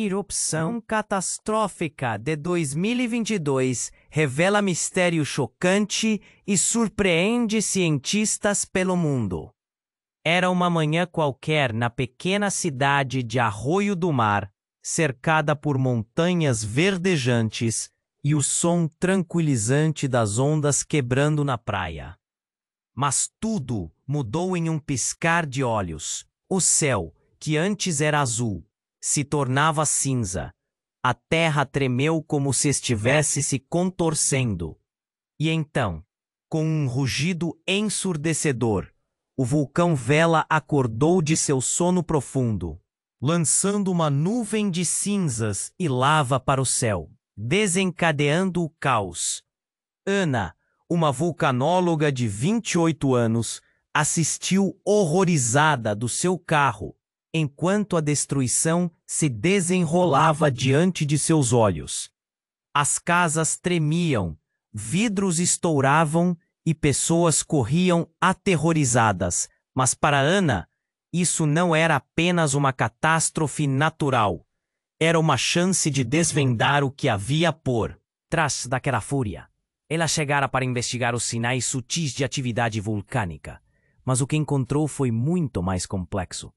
Erupção catastrófica de 2022 revela mistério chocante e surpreende cientistas pelo mundo. Era uma manhã qualquer na pequena cidade de Arroio do Mar, cercada por montanhas verdejantes e o som tranquilizante das ondas quebrando na praia. Mas tudo mudou em um piscar de olhos. O céu, que antes era azul, se tornava cinza. A terra tremeu como se estivesse se contorcendo. E então, com um rugido ensurdecedor, o vulcão Vela acordou de seu sono profundo, lançando uma nuvem de cinzas e lava para o céu, desencadeando o caos. Ana, uma vulcanóloga de 28 anos, assistiu horrorizada do seu carro, enquanto a destruição se desenrolava diante de seus olhos. As casas tremiam, vidros estouravam e pessoas corriam aterrorizadas, mas para Ana, isso não era apenas uma catástrofe natural. Era uma chance de desvendar o que havia por trás daquela fúria. Ela chegara para investigar os sinais sutis de atividade vulcânica, mas o que encontrou foi muito mais complexo.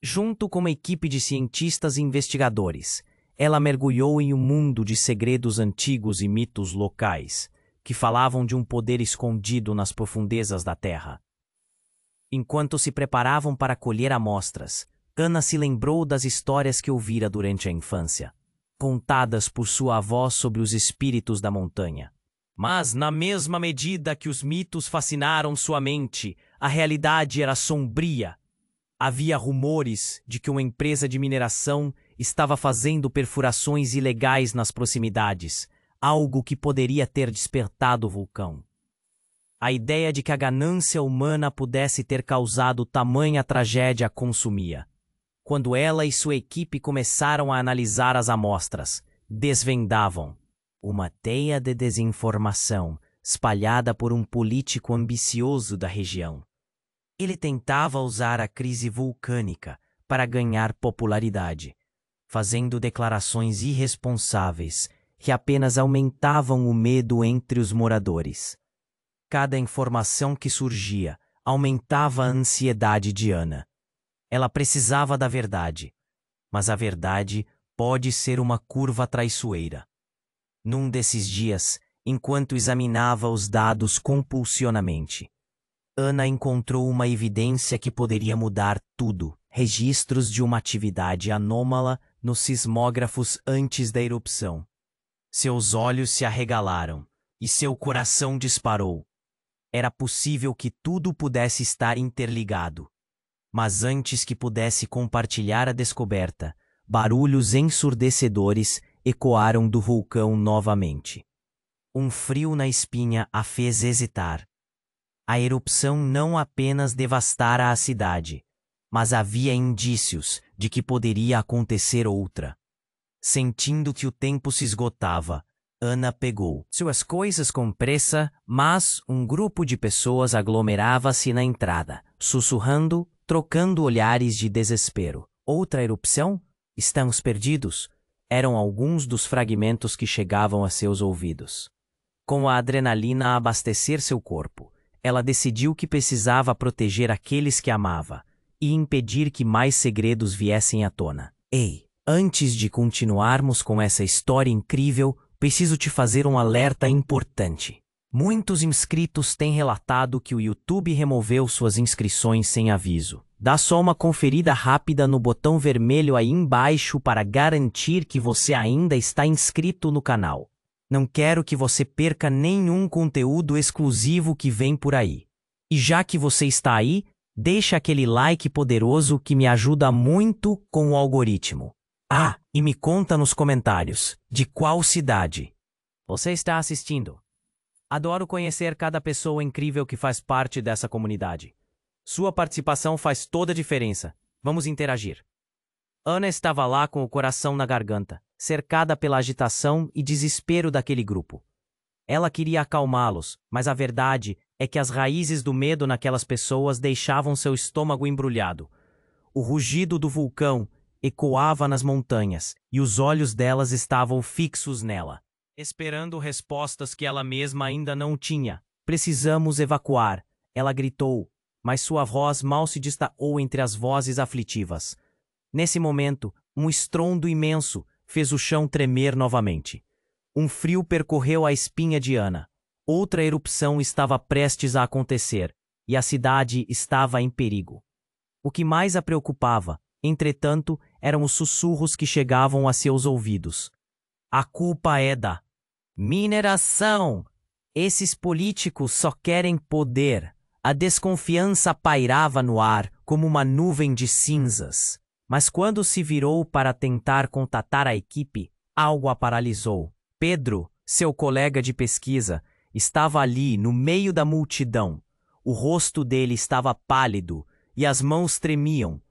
Junto com uma equipe de cientistas e investigadores, ela mergulhou em um mundo de segredos antigos e mitos locais, que falavam de um poder escondido nas profundezas da Terra. Enquanto se preparavam para colher amostras, Ana se lembrou das histórias que ouvira durante a infância, contadas por sua avó sobre os espíritos da montanha. Mas, na mesma medida que os mitos fascinaram sua mente, a realidade era sombria. Havia rumores de que uma empresa de mineração estava fazendo perfurações ilegais nas proximidades, algo que poderia ter despertado o vulcão. A ideia de que a ganância humana pudesse ter causado tamanha tragédia a consumia. Quando ela e sua equipe começaram a analisar as amostras, desvendavam uma teia de desinformação espalhada por um político ambicioso da região. Ele tentava usar a crise vulcânica para ganhar popularidade, fazendo declarações irresponsáveis que apenas aumentavam o medo entre os moradores. Cada informação que surgia aumentava a ansiedade de Ana. Ela precisava da verdade, mas a verdade pode ser uma curva traiçoeira. Num desses dias, enquanto examinava os dados compulsionamente, Ana encontrou uma evidência que poderia mudar tudo. Registros de uma atividade anômala nos sismógrafos antes da erupção. Seus olhos se arregalaram e seu coração disparou. Era possível que tudo pudesse estar interligado. Mas antes que pudesse compartilhar a descoberta, barulhos ensurdecedores ecoaram do vulcão novamente. Um frio na espinha a fez hesitar. A erupção não apenas devastara a cidade, mas havia indícios de que poderia acontecer outra. Sentindo que o tempo se esgotava, Ana pegou suas coisas com pressa, mas um grupo de pessoas aglomerava-se na entrada, sussurrando, trocando olhares de desespero. Outra erupção? Estamos perdidos? Eram alguns dos fragmentos que chegavam a seus ouvidos. Com a adrenalina a abastecer seu corpo, ela decidiu que precisava proteger aqueles que amava e impedir que mais segredos viessem à tona. Ei, antes de continuarmos com essa história incrível, preciso te fazer um alerta importante. Muitos inscritos têm relatado que o YouTube removeu suas inscrições sem aviso. Dá só uma conferida rápida no botão vermelho aí embaixo para garantir que você ainda está inscrito no canal. Não quero que você perca nenhum conteúdo exclusivo que vem por aí. E já que você está aí, deixa aquele like poderoso que me ajuda muito com o algoritmo. Ah, e me conta nos comentários, de qual cidade você está assistindo. Adoro conhecer cada pessoa incrível que faz parte dessa comunidade. Sua participação faz toda a diferença. Vamos interagir. Ana estava lá com o coração na garganta, cercada pela agitação e desespero daquele grupo. Ela queria acalmá-los, mas a verdade é que as raízes do medo naquelas pessoas deixavam seu estômago embrulhado. O rugido do vulcão ecoava nas montanhas, e os olhos delas estavam fixos nela, esperando respostas que ela mesma ainda não tinha. Precisamos evacuar, ela gritou, mas sua voz mal se destacou entre as vozes aflitivas. Nesse momento, um estrondo imenso fez o chão tremer novamente. Um frio percorreu a espinha de Ana. Outra erupção estava prestes a acontecer, e a cidade estava em perigo. O que mais a preocupava, entretanto, eram os sussurros que chegavam a seus ouvidos. A culpa é da mineração. Esses políticos só querem poder. A desconfiança pairava no ar como uma nuvem de cinzas. Mas quando se virou para tentar contatar a equipe, algo a paralisou. Pedro, seu colega de pesquisa, estava ali no meio da multidão. O rosto dele estava pálido e as mãos tremiam.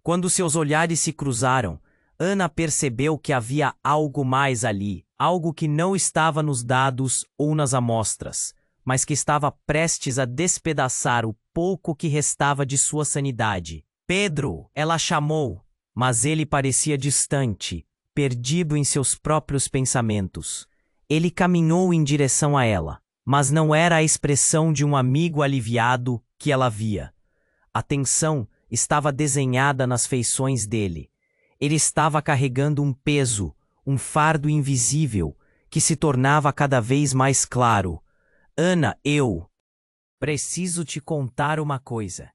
Quando seus olhares se cruzaram, Ana percebeu que havia algo mais ali, algo que não estava nos dados ou nas amostras, mas que estava prestes a despedaçar o pouco que restava de sua sanidade. Pedro, ela chamou, mas ele parecia distante, perdido em seus próprios pensamentos. Ele caminhou em direção a ela, mas não era a expressão de um amigo aliviado que ela via. A tensão estava desenhada nas feições dele. Ele estava carregando um peso, um fardo invisível, que se tornava cada vez mais claro. Ana, eu preciso te contar uma coisa.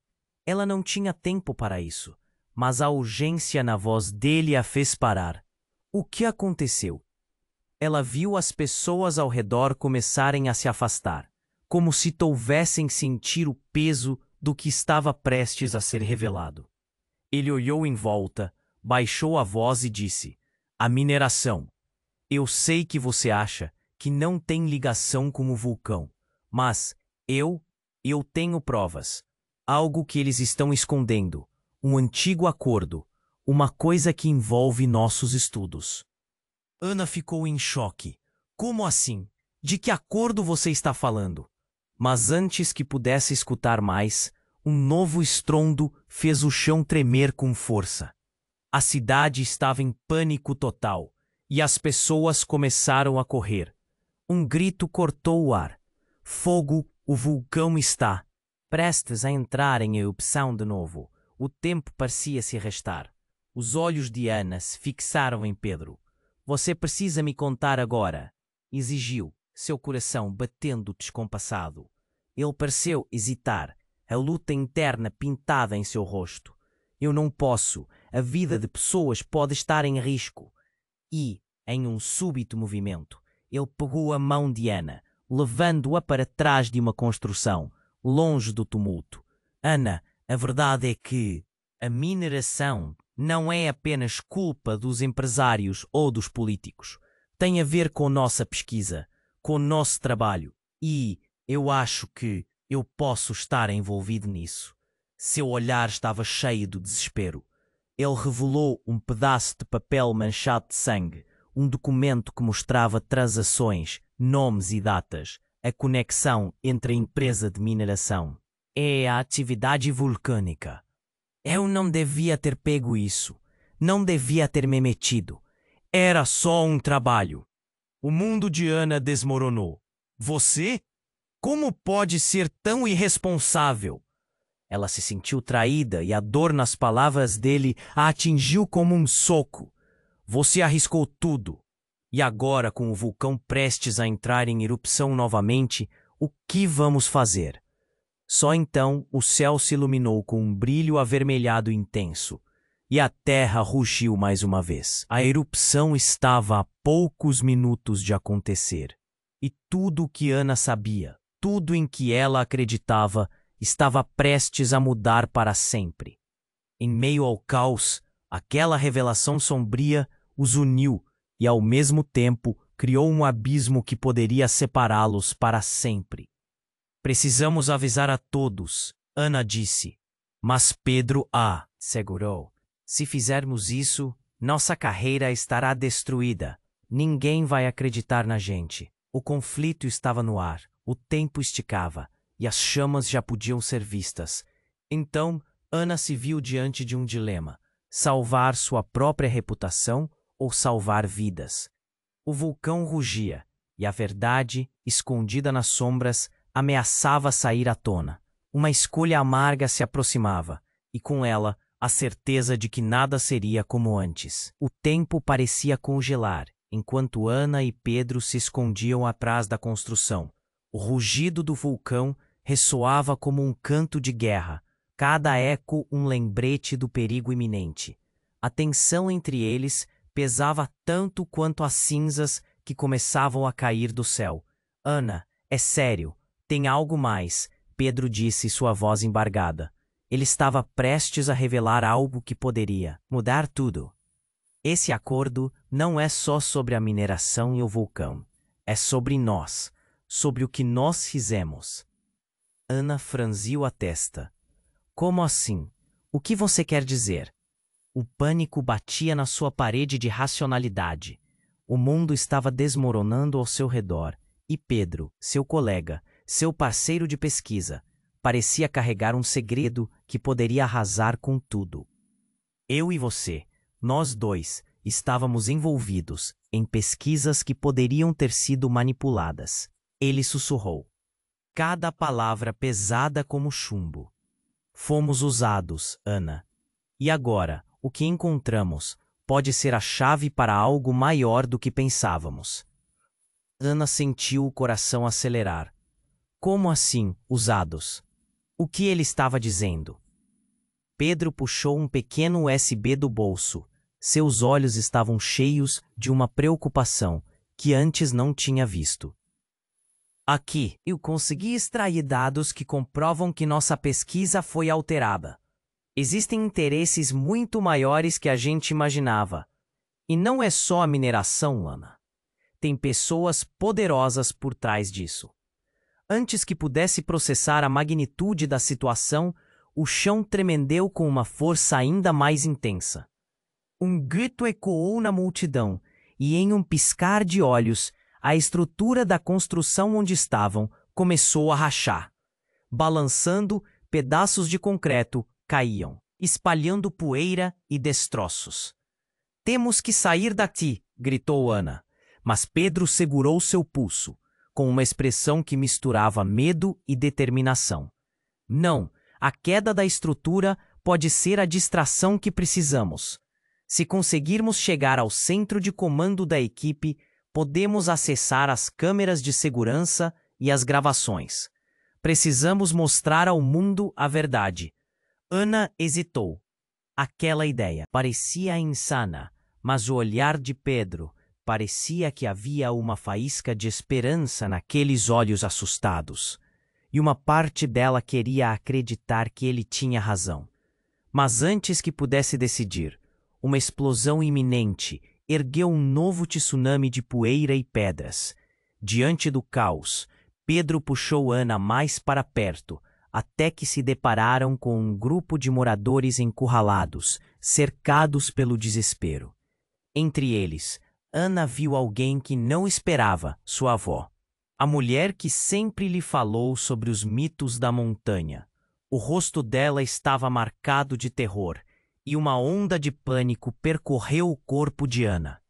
Ela não tinha tempo para isso, mas a urgência na voz dele a fez parar. O que aconteceu? Ela viu as pessoas ao redor começarem a se afastar, como se touvessem sentir o peso do que estava prestes a ser revelado. Ele olhou em volta, baixou a voz e disse: a mineração. Eu sei que você acha que não tem ligação com o vulcão, mas eu tenho provas. Algo que eles estão escondendo, um antigo acordo, uma coisa que envolve nossos estudos. Ana ficou em choque. Como assim? De que acordo você está falando? Mas antes que pudesse escutar mais, um novo estrondo fez o chão tremer com força. A cidade estava em pânico total, e as pessoas começaram a correr. Um grito cortou o ar. Fogo, o vulcão está prestes a entrar em erupção de novo. O tempo parecia se arrastar. Os olhos de Ana se fixaram em Pedro. Você precisa me contar agora, exigiu, seu coração batendo descompassado. Ele pareceu hesitar, a luta interna pintada em seu rosto. Eu não posso, a vida de pessoas pode estar em risco. E, em um súbito movimento, ele pegou a mão de Ana, levando-a para trás de uma construção, longe do tumulto. Ana, a verdade é que a mineração não é apenas culpa dos empresários ou dos políticos. Tem a ver com nossa pesquisa, com o nosso trabalho. E eu acho que eu posso estar envolvido nisso. Seu olhar estava cheio de desespero. Ele revelou um pedaço de papel manchado de sangue, um documento que mostrava transações, nomes e datas, a conexão entre a empresa de mineração e a atividade vulcânica. Eu não devia ter pego isso. Não devia ter me metido. Era só um trabalho. O mundo de Ana desmoronou. Você? Como pode ser tão irresponsável? Ela se sentiu traída e a dor nas palavras dele a atingiu como um soco. Você arriscou tudo. E agora, com o vulcão prestes a entrar em erupção novamente, o que vamos fazer? Só então o céu se iluminou com um brilho avermelhado intenso, e a terra rugiu mais uma vez. A erupção estava a poucos minutos de acontecer, e tudo o que Ana sabia, tudo em que ela acreditava, estava prestes a mudar para sempre. Em meio ao caos, aquela revelação sombria os uniu e, ao mesmo tempo, criou um abismo que poderia separá-los para sempre. Precisamos avisar a todos, Ana disse. Mas Pedro a segurou. Se fizermos isso, nossa carreira estará destruída. Ninguém vai acreditar na gente. O conflito estava no ar, o tempo esticava, e as chamas já podiam ser vistas. Então, Ana se viu diante de um dilema. salvar sua própria reputação ou salvar vidas. O vulcão rugia, e a verdade, escondida nas sombras, ameaçava sair à tona. Uma escolha amarga se aproximava, e com ela, a certeza de que nada seria como antes. O tempo parecia congelar, enquanto Ana e Pedro se escondiam atrás da construção. O rugido do vulcão ressoava como um canto de guerra, cada eco um lembrete do perigo iminente. A tensão entre eles pesava tanto quanto as cinzas que começavam a cair do céu. Ana, é sério, tem algo mais, Pedro disse, sua voz embargada. Ele estava prestes a revelar algo que poderia mudar tudo. Esse acordo não é só sobre a mineração e o vulcão. É sobre nós, sobre o que nós fizemos. Ana franziu a testa. Como assim? O que você quer dizer? O pânico batia na sua parede de racionalidade. O mundo estava desmoronando ao seu redor, e Pedro, seu colega, seu parceiro de pesquisa, parecia carregar um segredo que poderia arrasar com tudo. Eu e você, nós dois, estávamos envolvidos em pesquisas que poderiam ter sido manipuladas. Ele sussurrou. Cada palavra pesada como chumbo. Fomos usados, Ana. E agora, o que encontramos pode ser a chave para algo maior do que pensávamos. Ana sentiu o coração acelerar. Como assim, usados? O que ele estava dizendo? Pedro puxou um pequeno USB do bolso. Seus olhos estavam cheios de uma preocupação que antes não tinha visto. Aqui, eu consegui extrair dados que comprovam que nossa pesquisa foi alterada. Existem interesses muito maiores que a gente imaginava. E não é só a mineração, Ana. Tem pessoas poderosas por trás disso. Antes que pudesse processar a magnitude da situação, o chão tremendeu com uma força ainda mais intensa. Um grito ecoou na multidão, e em um piscar de olhos, a estrutura da construção onde estavam começou a rachar. Balançando, pedaços de concreto caíam, espalhando poeira e destroços. Temos que sair daqui, gritou Ana, mas Pedro segurou seu pulso, com uma expressão que misturava medo e determinação. Não, a queda da estrutura pode ser a distração que precisamos. Se conseguirmos chegar ao centro de comando da equipe, podemos acessar as câmeras de segurança e as gravações. Precisamos mostrar ao mundo a verdade. Ana hesitou. Aquela ideia parecia insana, mas o olhar de Pedro parecia que havia uma faísca de esperança naqueles olhos assustados. E uma parte dela queria acreditar que ele tinha razão. Mas antes que pudesse decidir, uma explosão iminente ergueu um novo tsunami de poeira e pedras. Diante do caos, Pedro puxou Ana mais para perto, até que se depararam com um grupo de moradores encurralados, cercados pelo desespero. Entre eles, Ana viu alguém que não esperava, sua avó. A mulher que sempre lhe falou sobre os mitos da montanha. O rosto dela estava marcado de terror, e uma onda de pânico percorreu o corpo de Ana.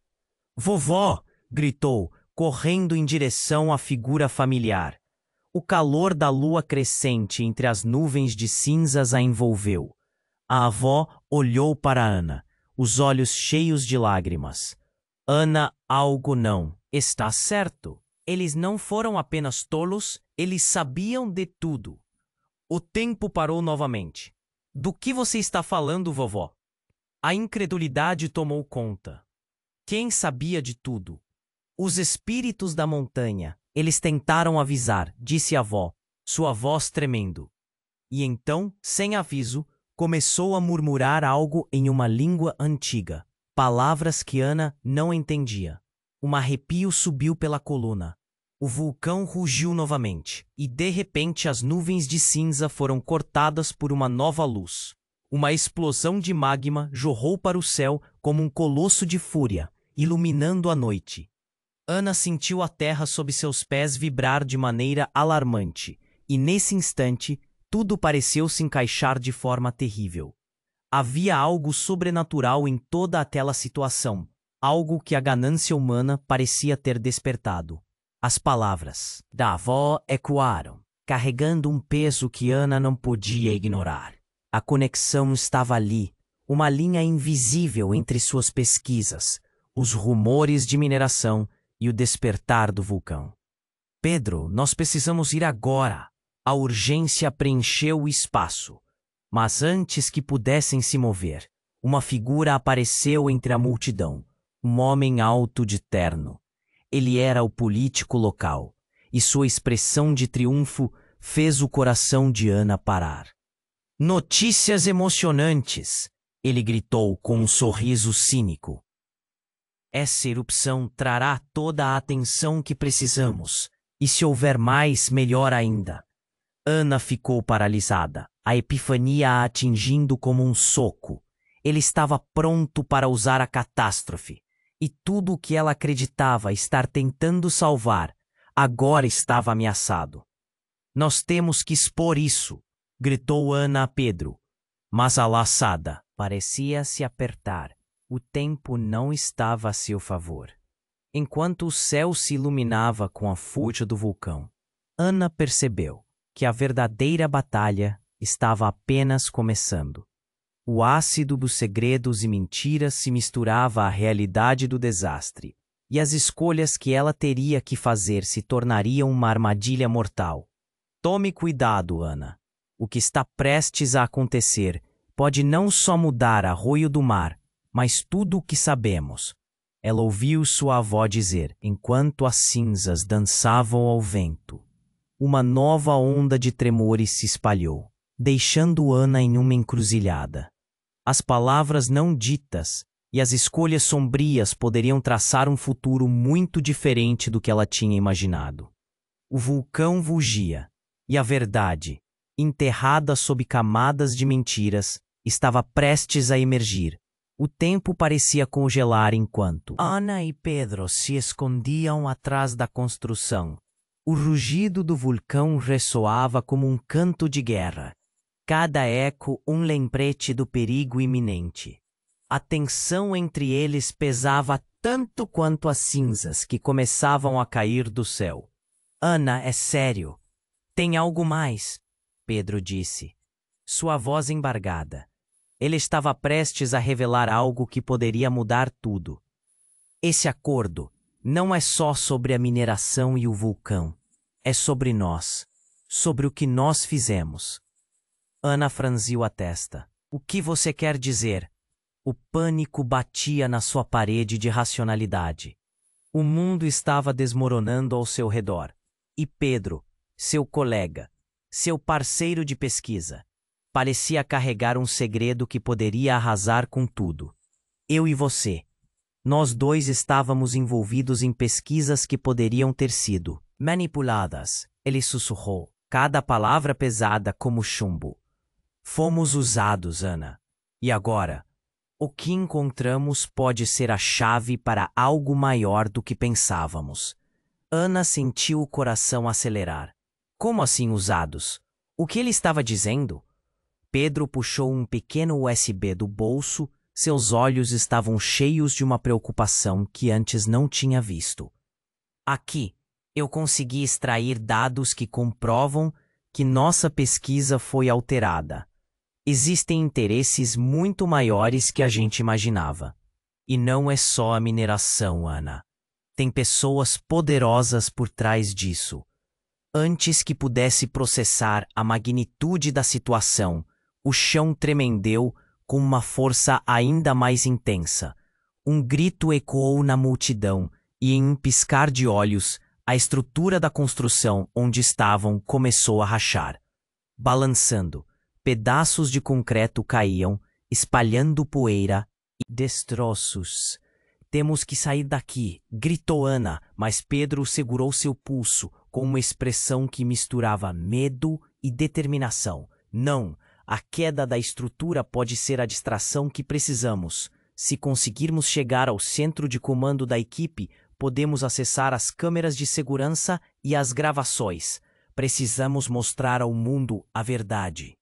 "Vovó!" gritou, correndo em direção à figura familiar. O calor da lua crescente entre as nuvens de cinzas a envolveu. A avó olhou para Ana, os olhos cheios de lágrimas. Ana, algo não está certo. Eles não foram apenas tolos, eles sabiam de tudo. O tempo parou novamente. Do que você está falando, vovó? A incredulidade tomou conta. Quem sabia de tudo? Os espíritos da montanha. Eles tentaram avisar, disse a avó, sua voz tremendo. E então, sem aviso, começou a murmurar algo em uma língua antiga. Palavras que Ana não entendia. Um arrepio subiu pela coluna. O vulcão rugiu novamente, e de repente as nuvens de cinza foram cortadas por uma nova luz. Uma explosão de magma jorrou para o céu como um colosso de fúria, iluminando a noite. Ana sentiu a terra sob seus pés vibrar de maneira alarmante, e nesse instante, tudo pareceu se encaixar de forma terrível. Havia algo sobrenatural em toda aquela situação, algo que a ganância humana parecia ter despertado. As palavras da avó ecoaram, carregando um peso que Ana não podia ignorar. A conexão estava ali, uma linha invisível entre suas pesquisas, os rumores de mineração e o despertar do vulcão. Pedro, nós precisamos ir agora. A urgência preencheu o espaço. Mas antes que pudessem se mover, uma figura apareceu entre a multidão, um homem alto de terno. Ele era o político local, e sua expressão de triunfo fez o coração de Ana parar. Notícias emocionantes! Ele gritou com um sorriso cínico. Essa erupção trará toda a atenção que precisamos, e se houver mais, melhor ainda. Ana ficou paralisada, a epifania a atingindo como um soco. Ele estava pronto para usar a catástrofe, e tudo o que ela acreditava estar tentando salvar, agora estava ameaçado. Nós temos que expor isso, gritou Ana a Pedro. Mas a laçada parecia se apertar. O tempo não estava a seu favor. Enquanto o céu se iluminava com a fuga do vulcão, Ana percebeu que a verdadeira batalha estava apenas começando. O ácido dos segredos e mentiras se misturava à realidade do desastre, e as escolhas que ela teria que fazer se tornariam uma armadilha mortal. Tome cuidado, Ana. O que está prestes a acontecer pode não só mudar arroio do mar, mas tudo o que sabemos. Ela ouviu sua avó dizer, enquanto as cinzas dançavam ao vento. Uma nova onda de tremores se espalhou, deixando Ana em uma encruzilhada. As palavras não ditas e as escolhas sombrias poderiam traçar um futuro muito diferente do que ela tinha imaginado. O vulcão rugia, e a verdade, enterrada sob camadas de mentiras, estava prestes a emergir. O tempo parecia congelar enquanto Ana e Pedro se escondiam atrás da construção. O rugido do vulcão ressoava como um canto de guerra. Cada eco um lembrete do perigo iminente. A tensão entre eles pesava tanto quanto as cinzas que começavam a cair do céu. Ana, é sério. Tem algo mais, Pedro disse, sua voz embargada. Ele estava prestes a revelar algo que poderia mudar tudo. Esse acordo não é só sobre a mineração e o vulcão. É sobre nós, sobre o que nós fizemos. Ana franziu a testa. O que você quer dizer? O pânico batia na sua parede de racionalidade. O mundo estava desmoronando ao seu redor. E Pedro, seu colega, seu parceiro de pesquisa, parecia carregar um segredo que poderia arrasar com tudo. Eu e você. Nós dois estávamos envolvidos em pesquisas que poderiam ter sido manipuladas, ele sussurrou, cada palavra pesada como chumbo. Fomos usados, Ana. E agora, o que encontramos pode ser a chave para algo maior do que pensávamos. Ana sentiu o coração acelerar. Como assim usados? O que ele estava dizendo? Pedro puxou um pequeno USB do bolso, seus olhos estavam cheios de uma preocupação que antes não tinha visto. Aqui, eu consegui extrair dados que comprovam que nossa pesquisa foi alterada. Existem interesses muito maiores que a gente imaginava. E não é só a mineração, Ana. Tem pessoas poderosas por trás disso. Antes que pudesse processar a magnitude da situação, o chão tremendeu com uma força ainda mais intensa. Um grito ecoou na multidão e, em um piscar de olhos, a estrutura da construção onde estavam começou a rachar. Balançando, pedaços de concreto caíam, espalhando poeira e destroços. Temos que sair daqui, gritou Ana, mas Pedro segurou seu pulso com uma expressão que misturava medo e determinação. Não, a queda da estrutura pode ser a distração que precisamos. Se conseguirmos chegar ao centro de comando da equipe, podemos acessar as câmeras de segurança e as gravações. Precisamos mostrar ao mundo a verdade.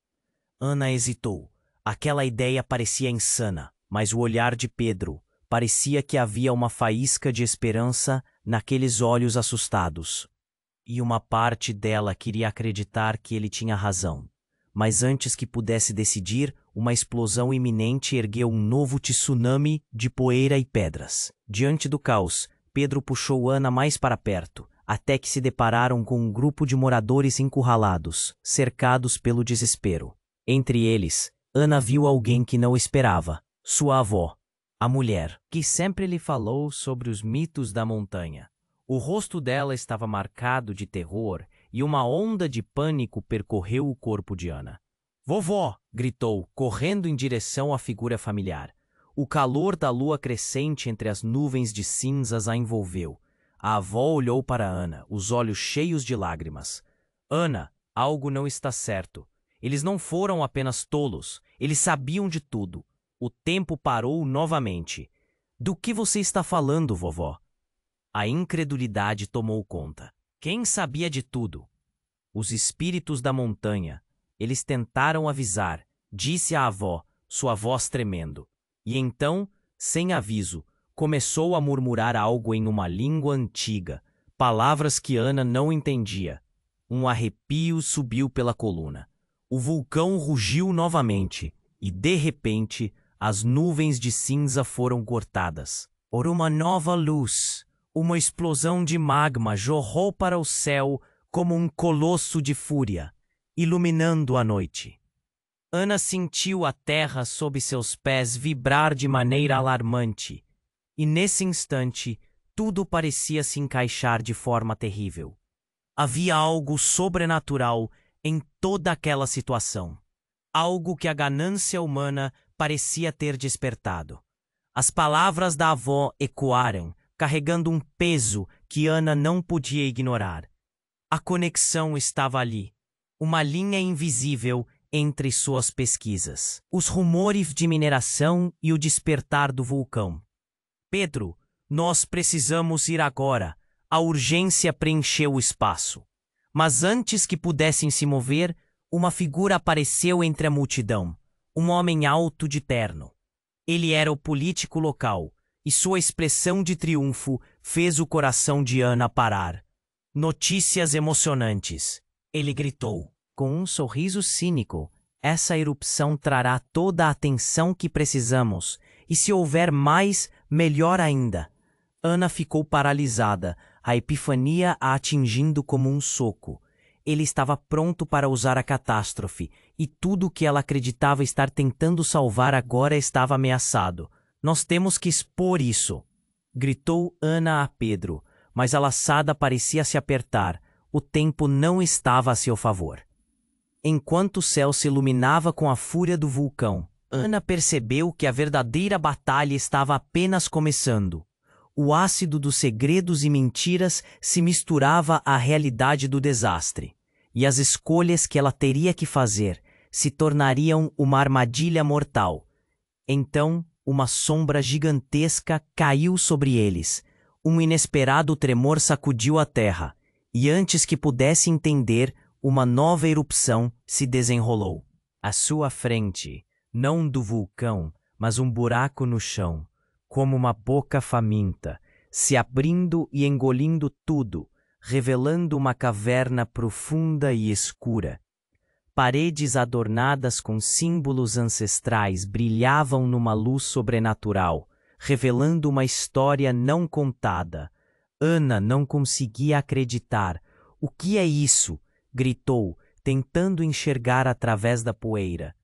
Ana hesitou. Aquela ideia parecia insana, mas o olhar de Pedro parecia que havia uma faísca de esperança naqueles olhos assustados. E uma parte dela queria acreditar que ele tinha razão. Mas antes que pudesse decidir, uma explosão iminente ergueu um novo tsunami de poeira e pedras. Diante do caos, Pedro puxou Ana mais para perto, até que se depararam com um grupo de moradores encurralados, cercados pelo desespero. Entre eles, Ana viu alguém que não esperava, sua avó, a mulher, que sempre lhe falou sobre os mitos da montanha. O rosto dela estava marcado de terror e uma onda de pânico percorreu o corpo de Ana. "Vovó!" gritou, correndo em direção à figura familiar. O calor da lua crescente entre as nuvens de cinzas a envolveu. A avó olhou para Ana, os olhos cheios de lágrimas. "Ana, algo não está certo. Eles não foram apenas tolos, eles sabiam de tudo." O tempo parou novamente. "Do que você está falando, vovó?" A incredulidade tomou conta. Quem sabia de tudo? Os espíritos da montanha. Eles tentaram avisar, disse a avó, sua voz tremendo. E então, sem aviso, começou a murmurar algo em uma língua antiga, palavras que Ana não entendia. Um arrepio subiu pela coluna. O vulcão rugiu novamente e, de repente, as nuvens de cinza foram cortadas. Por uma nova luz, uma explosão de magma jorrou para o céu como um colosso de fúria, iluminando a noite. Ana sentiu a terra sob seus pés vibrar de maneira alarmante, e nesse instante tudo parecia se encaixar de forma terrível. Havia algo sobrenatural em toda aquela situação, algo que a ganância humana parecia ter despertado. As palavras da avó ecoaram, carregando um peso que Ana não podia ignorar. A conexão estava ali, uma linha invisível entre suas pesquisas, os rumores de mineração e o despertar do vulcão. "Pedro, nós precisamos ir agora." A urgência preencheu o espaço. Mas antes que pudessem se mover, uma figura apareceu entre a multidão, um homem alto de terno. Ele era o político local, e sua expressão de triunfo fez o coração de Ana parar. "Notícias emocionantes!" ele gritou, com um sorriso cínico. "Essa erupção trará toda a atenção que precisamos, e se houver mais, melhor ainda." Ana ficou paralisada, a epifania a atingindo como um soco. Ele estava pronto para usar a catástrofe, e tudo o que ela acreditava estar tentando salvar agora estava ameaçado. "Nós temos que expor isso!" gritou Ana a Pedro, mas a laçada parecia se apertar. O tempo não estava a seu favor. Enquanto o céu se iluminava com a fúria do vulcão, Ana percebeu que a verdadeira batalha estava apenas começando. O ácido dos segredos e mentiras se misturava à realidade do desastre, e as escolhas que ela teria que fazer se tornariam uma armadilha mortal. Então, uma sombra gigantesca caiu sobre eles. Um inesperado tremor sacudiu a terra, e antes que pudesse entender, uma nova erupção se desenrolou. À sua frente, não do vulcão, mas um buraco no chão, como uma boca faminta, se abrindo e engolindo tudo, revelando uma caverna profunda e escura. Paredes adornadas com símbolos ancestrais brilhavam numa luz sobrenatural, revelando uma história não contada. Ana não conseguia acreditar. "O que é isso?" gritou, tentando enxergar através da poeira.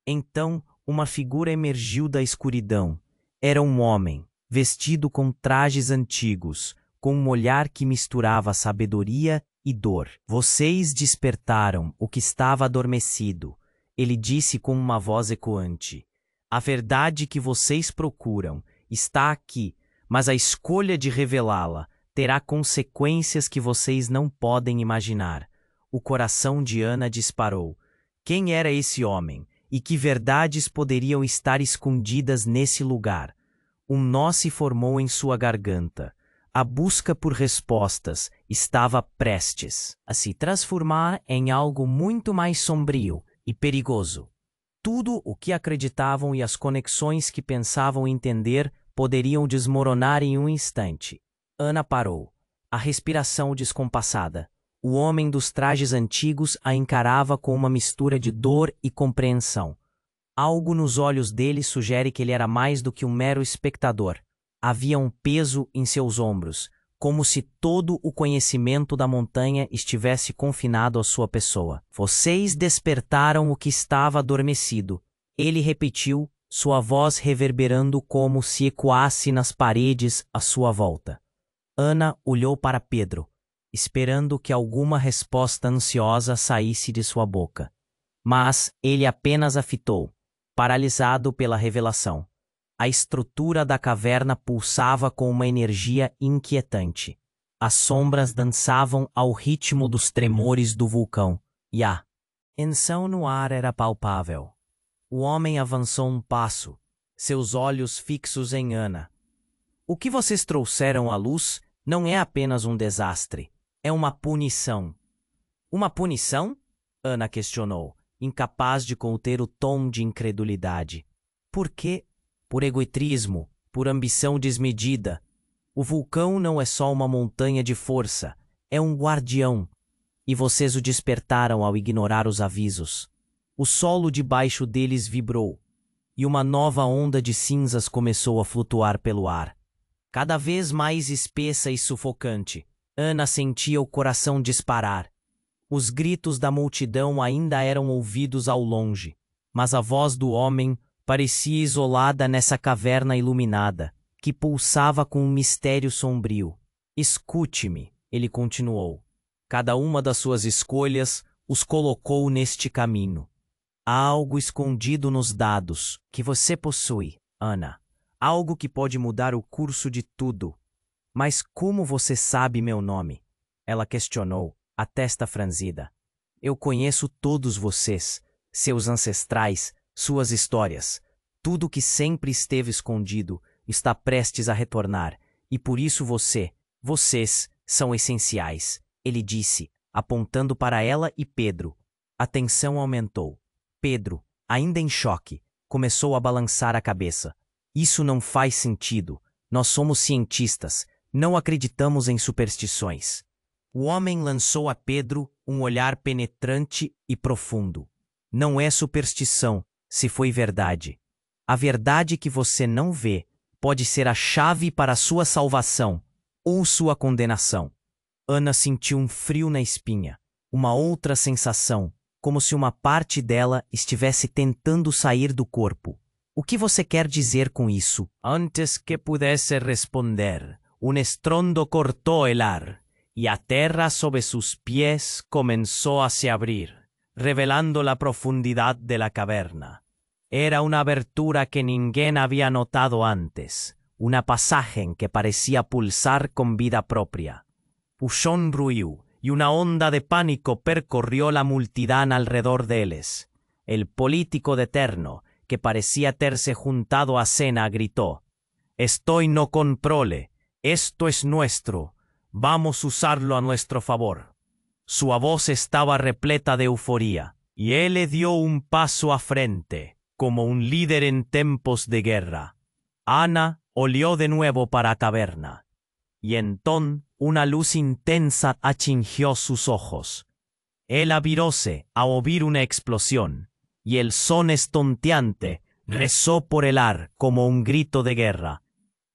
Então, uma figura emergiu da escuridão. Era um homem, vestido com trajes antigos, com um olhar que misturava sabedoria e dor. "Vocês despertaram o que estava adormecido", ele disse com uma voz ecoante. "A verdade que vocês procuram está aqui, mas a escolha de revelá-la terá consequências que vocês não podem imaginar." O coração de Ana disparou. Quem era esse homem? E que verdades poderiam estar escondidas nesse lugar? Um nó se formou em sua garganta. A busca por respostas estava prestes a se transformar em algo muito mais sombrio e perigoso. Tudo o que acreditavam e as conexões que pensavam entender poderiam desmoronar em um instante. Ana parou, a respiração descompassada. O homem dos trajes antigos a encarava com uma mistura de dor e compreensão. Algo nos olhos dele sugere que ele era mais do que um mero espectador. Havia um peso em seus ombros, como se todo o conhecimento da montanha estivesse confinado à sua pessoa. Vocês despertaram o que estava adormecido. Ele repetiu, sua voz reverberando como se ecoasse nas paredes à sua volta. Ana olhou para Pedro, esperando que alguma resposta ansiosa saísse de sua boca. Mas ele apenas a fitou, paralisado pela revelação. A estrutura da caverna pulsava com uma energia inquietante. As sombras dançavam ao ritmo dos tremores do vulcão, e a tensão no ar era palpável. O homem avançou um passo, seus olhos fixos em Ana. O que vocês trouxeram à luz não é apenas um desastre, é uma punição. Uma punição? Ana questionou, incapaz de conter o tom de incredulidade. Por quê? Por egoísmo, por ambição desmedida. O vulcão não é só uma montanha de força, é um guardião. E vocês o despertaram ao ignorar os avisos. O solo debaixo deles vibrou, e uma nova onda de cinzas começou a flutuar pelo ar. Cada vez mais espessa e sufocante, Ana sentia o coração disparar. Os gritos da multidão ainda eram ouvidos ao longe, mas a voz do homem parecia isolada nessa caverna iluminada, que pulsava com um mistério sombrio. Escute-me, ele continuou. Cada uma das suas escolhas os colocou neste caminho. Há algo escondido nos dados que você possui, Ana. Algo que pode mudar o curso de tudo. Mas como você sabe meu nome? Ela questionou, a testa franzida. Eu conheço todos vocês, seus ancestrais, suas histórias. Tudo que sempre esteve escondido está prestes a retornar, e por isso vocês, são essenciais, ele disse, apontando para ela e Pedro. A tensão aumentou. Pedro, ainda em choque, começou a balançar a cabeça. Isso não faz sentido. Nós somos cientistas, não acreditamos em superstições. O homem lançou a Pedro um olhar penetrante e profundo. Não é superstição, se foi verdade. A verdade que você não vê pode ser a chave para a sua salvação ou sua condenação. Ana sentiu um frio na espinha, uma outra sensação, como se uma parte dela estivesse tentando sair do corpo. O que você quer dizer com isso? Antes que pudesse responder, um estrondo cortou el ar, e a terra sob seus pés começou a se abrir, revelando la profundidad de la caverna. Era una abertura que ninguém había notado antes, una pasaje que parecía pulsar con vida propia. O chão ruiu, y una onda de pánico percorrió la multidão alrededor de ellos. El político de terno, que parecía terse juntado a cena, gritó: «Estoy no controle, esto es nuestro, vamos a usarlo a nuestro favor». Su voz estaba repleta de euforia, y él le dio un paso a frente, como un líder en tiempos de guerra. Ana olió de nuevo para la caverna, y entonces una luz intensa atingió sus ojos. Él viróse a oír una explosión, y el son estonteante rezó por el ar como un grito de guerra.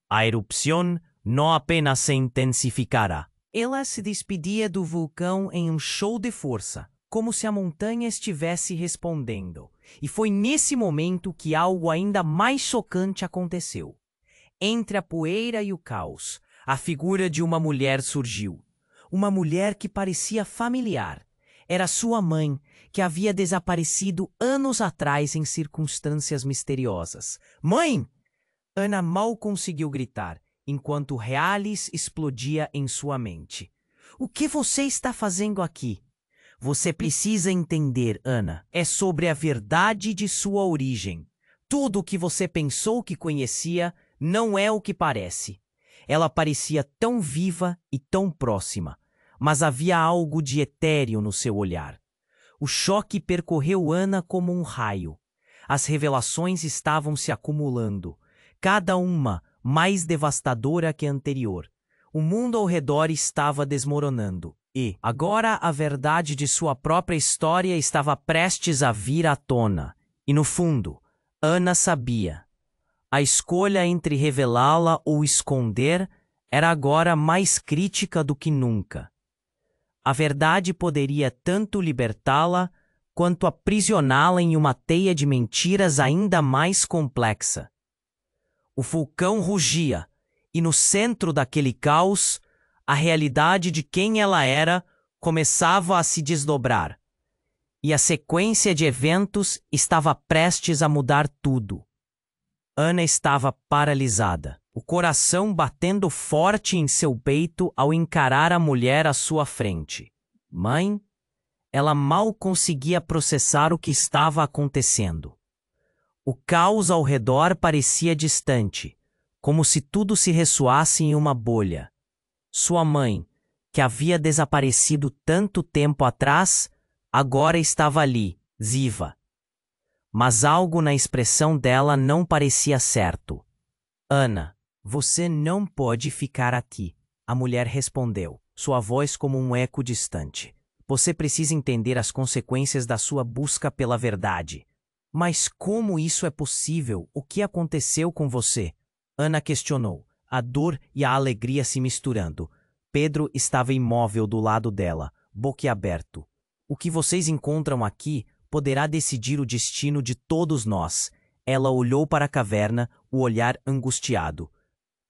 A erupción no apenas se intensificara. Ela se despedia do vulcão em um show de força, como se a montanha estivesse respondendo. E foi nesse momento que algo ainda mais chocante aconteceu. Entre a poeira e o caos, a figura de uma mulher surgiu. Uma mulher que parecia familiar. Era sua mãe, que havia desaparecido anos atrás em circunstâncias misteriosas. «Mãe!» Ana mal conseguiu gritar, enquanto Reales explodia em sua mente. «O que você está fazendo aqui?» «Você precisa entender, Ana. É sobre a verdade de sua origem. Tudo o que você pensou que conhecia não é o que parece». Ela parecia tão viva e tão próxima, mas havia algo de etéreo no seu olhar. O choque percorreu Ana como um raio. As revelações estavam se acumulando, cada uma mais devastadora que a anterior. O mundo ao redor estava desmoronando. E, agora, a verdade de sua própria história estava prestes a vir à tona. E, no fundo, Ana sabia. A escolha entre revelá-la ou esconder era agora mais crítica do que nunca. A verdade poderia tanto libertá-la quanto aprisioná-la em uma teia de mentiras ainda mais complexa. O vulcão rugia, e no centro daquele caos, a realidade de quem ela era começava a se desdobrar. E a sequência de eventos estava prestes a mudar tudo. Ana estava paralisada, o coração batendo forte em seu peito ao encarar a mulher à sua frente. Mãe? Ela mal conseguia processar o que estava acontecendo. O caos ao redor parecia distante, como se tudo se ressoasse em uma bolha. Sua mãe, que havia desaparecido tanto tempo atrás, agora estava ali, viva. Mas algo na expressão dela não parecia certo. Ana, você não pode ficar aqui, a mulher respondeu, sua voz como um eco distante. Você precisa entender as consequências da sua busca pela verdade. Mas como isso é possível? O que aconteceu com você? Ana questionou, a dor e a alegria se misturando. Pedro estava imóvel do lado dela, boquiaberto. O que vocês encontram aqui poderá decidir o destino de todos nós. Ela olhou para a caverna, o olhar angustiado.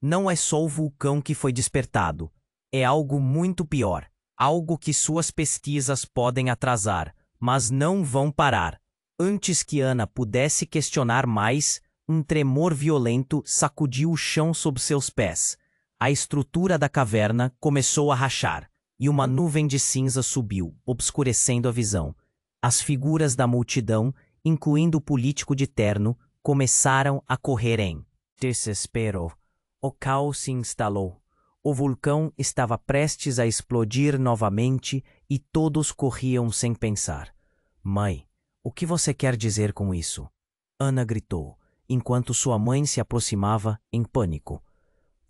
Não é só o vulcão que foi despertado. É algo muito pior. Algo que suas pesquisas podem atrasar, mas não vão parar. Antes que Ana pudesse questionar mais, um tremor violento sacudiu o chão sob seus pés. A estrutura da caverna começou a rachar, e uma nuvem de cinza subiu, obscurecendo a visão. As figuras da multidão, incluindo o político de terno, começaram a correr em desespero. O caos se instalou. O vulcão estava prestes a explodir novamente e todos corriam sem pensar. Mãe, o que você quer dizer com isso? Ana gritou, enquanto sua mãe se aproximava em pânico.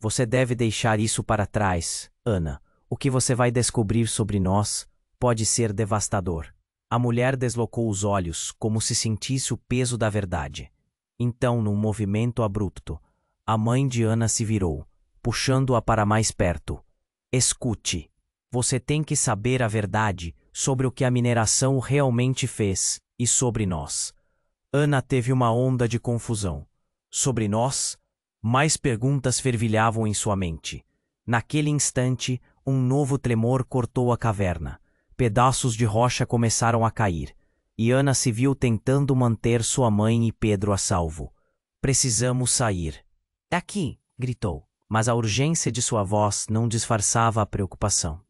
Você deve deixar isso para trás, Ana. O que você vai descobrir sobre nós pode ser devastador. A mulher deslocou os olhos, como se sentisse o peso da verdade. Então, num movimento abrupto, a mãe de Ana se virou, puxando-a para mais perto. Escute. Você tem que saber a verdade sobre o que a mineração realmente fez e sobre nós. Ana teve uma onda de confusão. Sobre nós? Mais perguntas fervilhavam em sua mente. Naquele instante, um novo tremor cortou a caverna. Pedaços de rocha começaram a cair, e Ana se viu tentando manter sua mãe e Pedro a salvo. Precisamos sair. Daqui! Gritou, mas a urgência de sua voz não disfarçava a preocupação.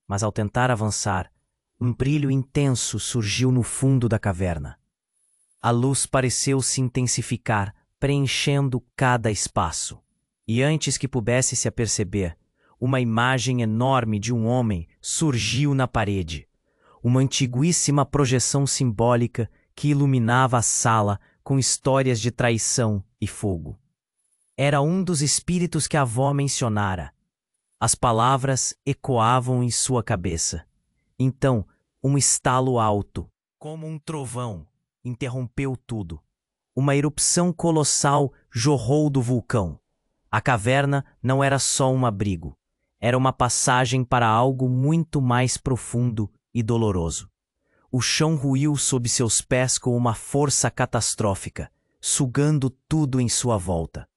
Mas ao tentar avançar, um brilho intenso surgiu no fundo da caverna. A luz pareceu se intensificar, preenchendo cada espaço. E antes que pudesse se aperceber, uma imagem enorme de um homem surgiu na parede. Uma antiguíssima projeção simbólica que iluminava a sala com histórias de traição e fogo. Era um dos espíritos que a avó mencionara. As palavras ecoavam em sua cabeça. Então, um estalo alto, como um trovão, interrompeu tudo. Uma erupção colossal jorrou do vulcão. A caverna não era só um abrigo. Era uma passagem para algo muito mais profundo e doloroso. O chão ruiu sob seus pés com uma força catastrófica, sugando tudo em sua volta.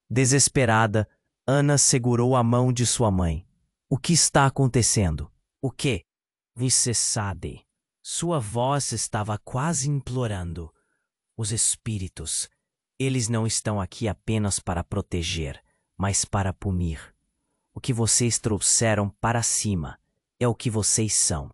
Desesperada, Ana segurou a mão de sua mãe. O que está acontecendo? O quê? Você sabe. Sua voz estava quase implorando. Os espíritos, eles não estão aqui apenas para proteger, mas para punir. O que vocês trouxeram para cima é o que vocês são.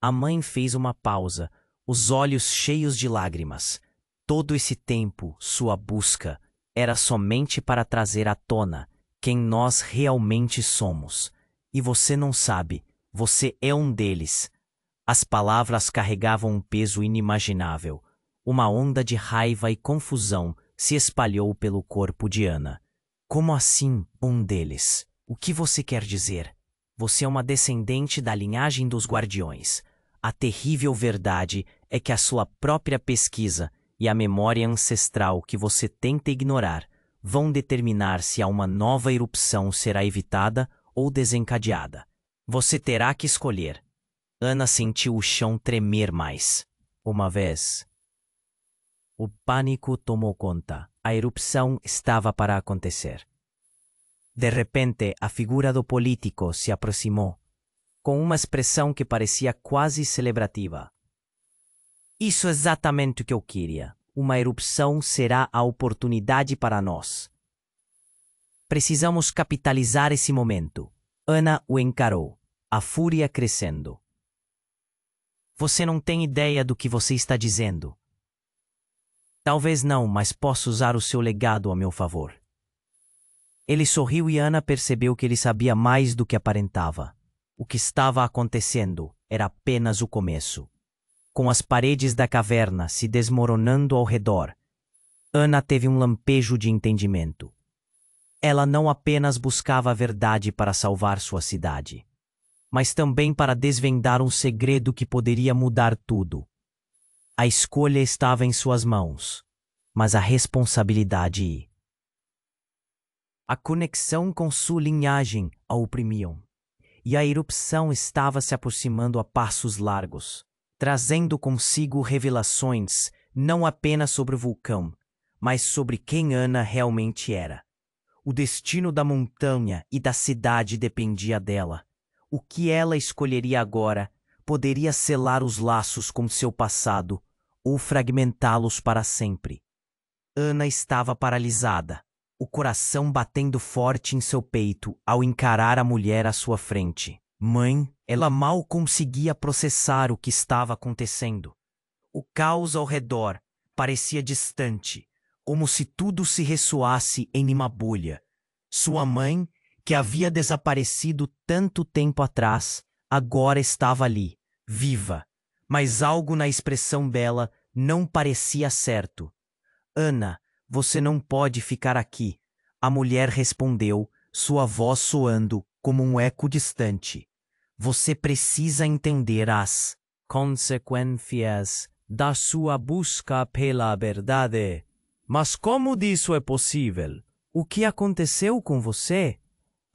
A mãe fez uma pausa, os olhos cheios de lágrimas. Todo esse tempo, sua busca era somente para trazer à tona quem nós realmente somos. E você não sabe, você é um deles. As palavras carregavam um peso inimaginável. Uma onda de raiva e confusão se espalhou pelo corpo de Ana. Como assim, um deles? O que você quer dizer? Você é uma descendente da linhagem dos guardiões. A terrível verdade é que a sua própria pesquisa e a memória ancestral que você tenta ignorar vão determinar se uma nova erupção será evitada ou desencadeada. Você terá que escolher. Ana sentiu o chão tremer mais uma vez. O pânico tomou conta. A erupção estava para acontecer. De repente, a figura do político se aproximou, com uma expressão que parecia quase celebrativa. Isso é exatamente o que eu queria. Uma erupção será a oportunidade para nós. Precisamos capitalizar esse momento. Ana o encarou, a fúria crescendo. Você não tem ideia do que você está dizendo. Talvez não, mas posso usar o seu legado a meu favor. Ele sorriu e Ana percebeu que ele sabia mais do que aparentava. O que estava acontecendo era apenas o começo. Com as paredes da caverna se desmoronando ao redor, Ana teve um lampejo de entendimento. Ela não apenas buscava a verdade para salvar sua cidade, mas também para desvendar um segredo que poderia mudar tudo. A escolha estava em suas mãos, mas a responsabilidade. A conexão com sua linhagem a oprimiam, e a erupção estava se aproximando a passos largos, trazendo consigo revelações não apenas sobre o vulcão, mas sobre quem Ana realmente era. O destino da montanha e da cidade dependia dela. O que ela escolheria agora poderia selar os laços com seu passado ou fragmentá-los para sempre. Ana estava paralisada, o coração batendo forte em seu peito ao encarar a mulher à sua frente. Mãe, ela mal conseguia processar o que estava acontecendo. O caos ao redor parecia distante, como se tudo se ressoasse em uma bolha. Sua mãe, que havia desaparecido tanto tempo atrás, agora estava ali, viva, mas algo na expressão dela não parecia certo. Ana, você não pode ficar aqui, a mulher respondeu, sua voz soando como um eco distante. Você precisa entender as consequências da sua busca pela verdade. Mas como isso é possível? O que aconteceu com você?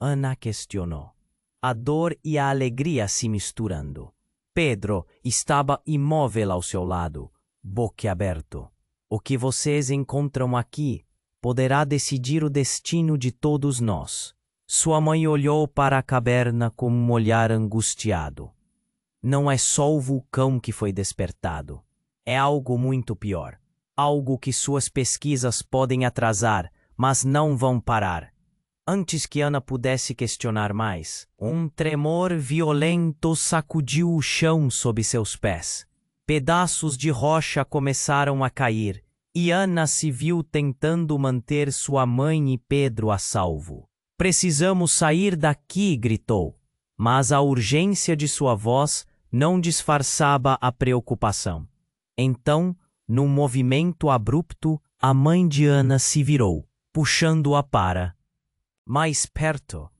Ana questionou, a dor e a alegria se misturando. Pedro estava imóvel ao seu lado, boquiaberto. O que vocês encontram aqui poderá decidir o destino de todos nós. Sua mãe olhou para a caverna com um olhar angustiado. Não é só o vulcão que foi despertado. É algo muito pior. Algo que suas pesquisas podem atrasar, mas não vão parar. Antes que Ana pudesse questionar mais, um tremor violento sacudiu o chão sob seus pés. Pedaços de rocha começaram a cair, e Ana se viu tentando manter sua mãe e Pedro a salvo. Precisamos sair daqui, gritou, mas a urgência de sua voz não disfarçava a preocupação. Então, num movimento abrupto, a mãe de Ana se virou, puxando-a para mais perto.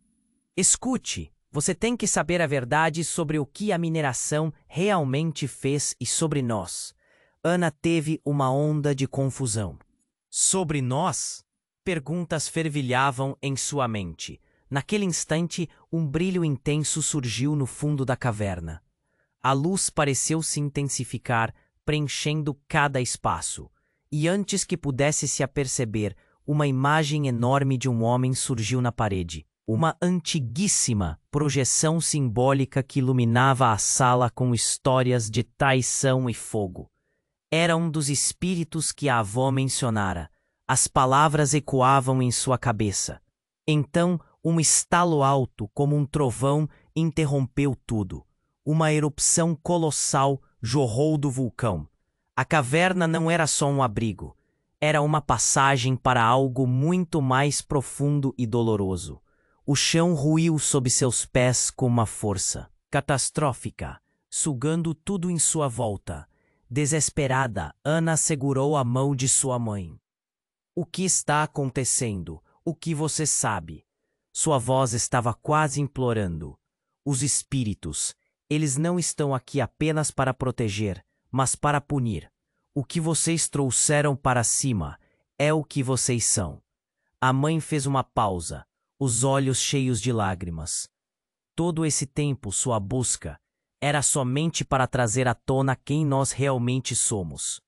Escute, você tem que saber a verdade sobre o que a mineração realmente fez e sobre nós. Ana teve uma onda de confusão. Sobre nós? Perguntas fervilhavam em sua mente. Naquele instante, um brilho intenso surgiu no fundo da caverna. A luz pareceu se intensificar, preenchendo cada espaço. E antes que pudesse se aperceber, uma imagem enorme de um homem surgiu na parede. Uma antiguíssima projeção simbólica que iluminava a sala com histórias de traição e fogo. Era um dos espíritos que a avó mencionara. As palavras ecoavam em sua cabeça. Então, um estalo alto, como um trovão, interrompeu tudo. Uma erupção colossal jorrou do vulcão. A caverna não era só um abrigo. Era uma passagem para algo muito mais profundo e doloroso. O chão ruiu sob seus pés com uma força catastrófica, sugando tudo em sua volta. Desesperada, Ana segurou a mão de sua mãe. O que está acontecendo? O que você sabe? Sua voz estava quase implorando. Os espíritos, eles não estão aqui apenas para proteger, mas para punir. O que vocês trouxeram para cima é o que vocês são. A mãe fez uma pausa, os olhos cheios de lágrimas. Todo esse tempo, sua busca era somente para trazer à tona quem nós realmente somos.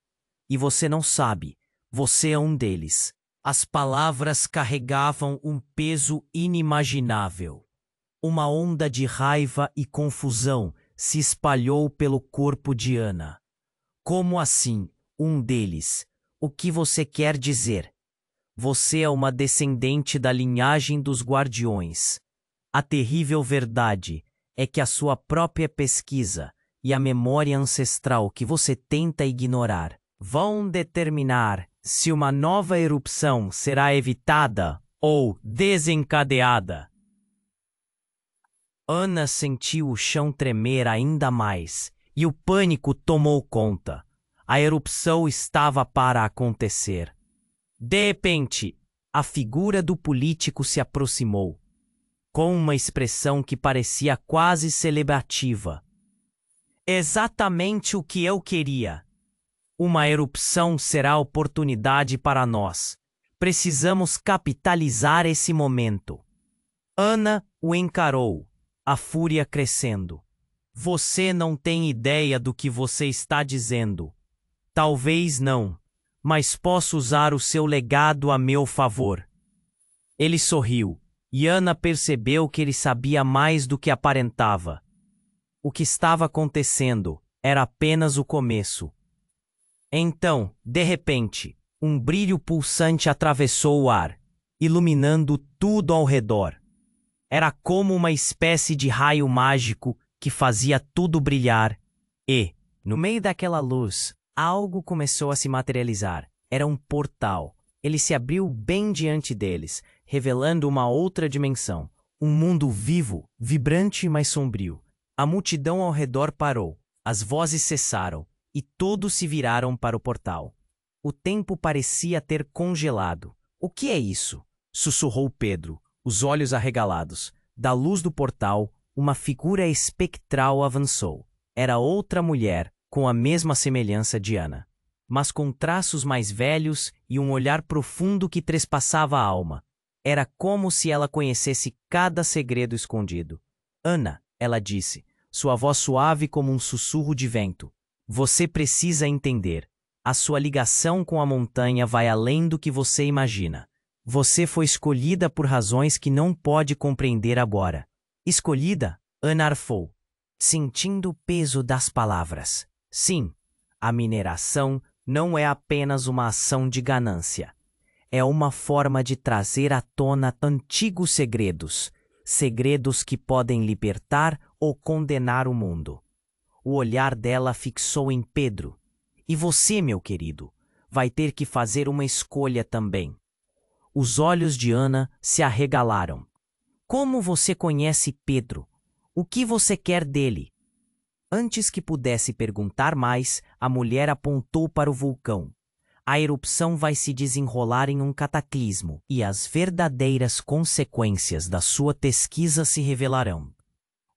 E você não sabe, você é um deles. As palavras carregavam um peso inimaginável. Uma onda de raiva e confusão se espalhou pelo corpo de Ana. Como assim, um deles? O que você quer dizer? Você é uma descendente da linhagem dos guardiões. A terrível verdade é que a sua própria pesquisa e a memória ancestral que você tenta ignorar vão determinar se uma nova erupção será evitada ou desencadeada. Ana sentiu o chão tremer ainda mais e o pânico tomou conta. A erupção estava para acontecer. De repente, a figura do político se aproximou, com uma expressão que parecia quase celebrativa. Exatamente o que eu queria. Uma erupção será a oportunidade para nós. Precisamos capitalizar esse momento. Ana o encarou, a fúria crescendo. Você não tem ideia do que você está dizendo. Talvez não, mas posso usar o seu legado a meu favor. Ele sorriu, e Ana percebeu que ele sabia mais do que aparentava. O que estava acontecendo era apenas o começo. Então, de repente, um brilho pulsante atravessou o ar, iluminando tudo ao redor. Era como uma espécie de raio mágico que fazia tudo brilhar, e, no meio daquela luz, algo começou a se materializar. Era um portal. Ele se abriu bem diante deles, revelando uma outra dimensão. Um mundo vivo, vibrante, mas sombrio. A multidão ao redor parou. As vozes cessaram, e todos se viraram para o portal. O tempo parecia ter congelado. O que é isso? Sussurrou Pedro, os olhos arregalados. Da luz do portal, uma figura espectral avançou. Era outra mulher, com a mesma semelhança de Ana, mas com traços mais velhos e um olhar profundo que trespassava a alma. Era como se ela conhecesse cada segredo escondido. Ana, ela disse, sua voz suave como um sussurro de vento. Você precisa entender. A sua ligação com a montanha vai além do que você imagina. Você foi escolhida por razões que não pode compreender agora. Escolhida? Ana arfou, sentindo o peso das palavras. Sim, a mineração não é apenas uma ação de ganância. É uma forma de trazer à tona antigos segredos, segredos que podem libertar ou condenar o mundo. O olhar dela fixou em Pedro. E você, meu querido, vai ter que fazer uma escolha também. Os olhos de Ana se arregalaram. Como você conhece Pedro? O que você quer dele? Antes que pudesse perguntar mais, a mulher apontou para o vulcão. A erupção vai se desenrolar em um cataclismo e as verdadeiras consequências da sua pesquisa se revelarão.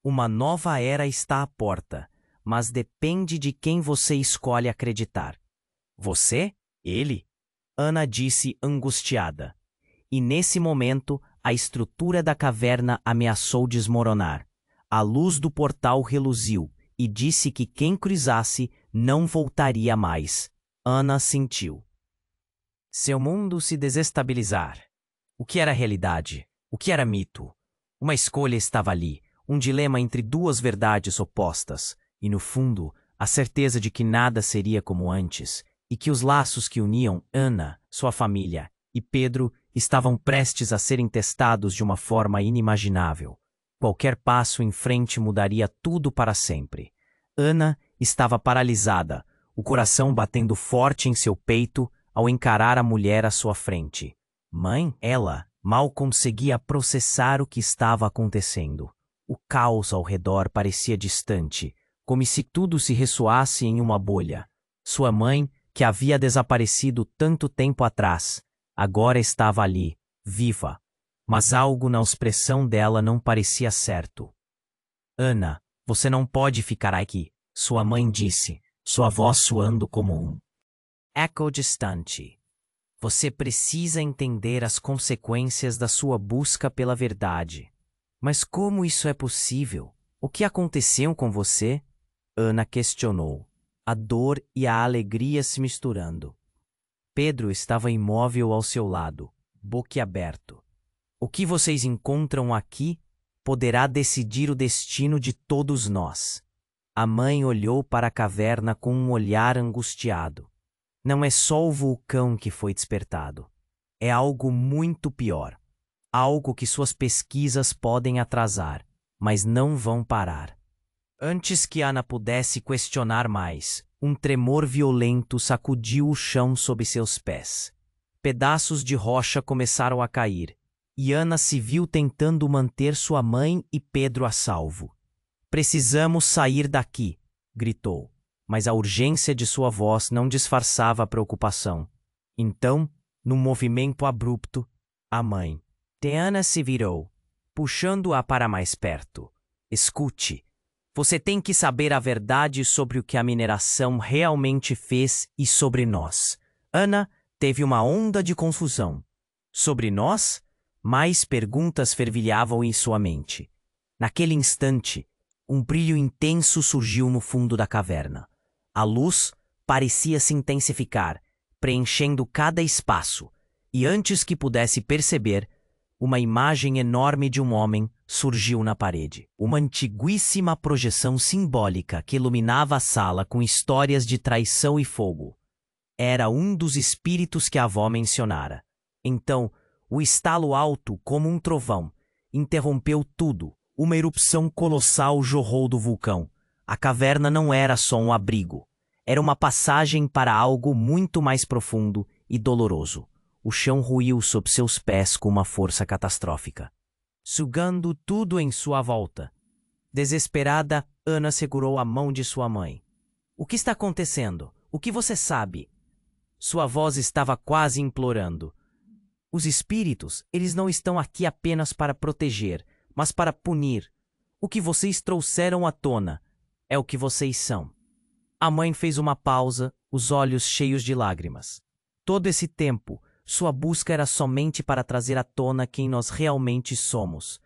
Uma nova era está à porta, mas depende de quem você escolhe acreditar. Você? Ele? Ana disse angustiada. E nesse momento, a estrutura da caverna ameaçou desmoronar. A luz do portal reluziu e disse que quem cruzasse não voltaria mais. Ana sentiu seu mundo se desestabilizar. O que era realidade? O que era mito? Uma escolha estava ali, um dilema entre duas verdades opostas, e no fundo, a certeza de que nada seria como antes, e que os laços que uniam Ana, sua família, e Pedro estavam prestes a serem testados de uma forma inimaginável. Qualquer passo em frente mudaria tudo para sempre. Ana estava paralisada, o coração batendo forte em seu peito ao encarar a mulher à sua frente. Mãe, ela mal conseguia processar o que estava acontecendo. O caos ao redor parecia distante, como se tudo se ressoasse em uma bolha. Sua mãe, que havia desaparecido tanto tempo atrás, agora estava ali, viva. Mas algo na expressão dela não parecia certo. Ana, você não pode ficar aqui, sua mãe disse, sua voz soando como um eco distante. Você precisa entender as consequências da sua busca pela verdade. Mas como isso é possível? O que aconteceu com você? Ana questionou, a dor e a alegria se misturando. Pedro estava imóvel ao seu lado, boquiaberto. O que vocês encontram aqui poderá decidir o destino de todos nós. A mãe olhou para a caverna com um olhar angustiado. Não é só o vulcão que foi despertado. É algo muito pior. Algo que suas pesquisas podem atrasar, mas não vão parar. Antes que Ana pudesse questionar mais, um tremor violento sacudiu o chão sob seus pés. Pedaços de rocha começaram a cair, e Ana se viu tentando manter sua mãe e Pedro a salvo. Precisamos sair daqui, gritou, mas a urgência de sua voz não disfarçava a preocupação. Então, num movimento abrupto, a mãe de Ana se virou, puxando-a para mais perto. Escute, você tem que saber a verdade sobre o que a mineração realmente fez e sobre nós. Ana teve uma onda de confusão. Sobre nós? Mais perguntas fervilhavam em sua mente. Naquele instante, um brilho intenso surgiu no fundo da caverna. A luz parecia se intensificar, preenchendo cada espaço, e antes que pudesse perceber, uma imagem enorme de um homem surgiu na parede. Uma antiguíssima projeção simbólica que iluminava a sala com histórias de traição e fogo. Era um dos espíritos que a avó mencionara. Então, o estalo alto, como um trovão, interrompeu tudo. Uma erupção colossal jorrou do vulcão. A caverna não era só um abrigo. Era uma passagem para algo muito mais profundo e doloroso. O chão ruiu sob seus pés com uma força catastrófica, sugando tudo em sua volta. Desesperada, Ana segurou a mão de sua mãe. O que está acontecendo? O que você sabe? Sua voz estava quase implorando. Os espíritos, eles não estão aqui apenas para proteger, mas para punir. O que vocês trouxeram à tona é o que vocês são. A mãe fez uma pausa, os olhos cheios de lágrimas. Todo esse tempo, sua busca era somente para trazer à tona quem nós realmente somos.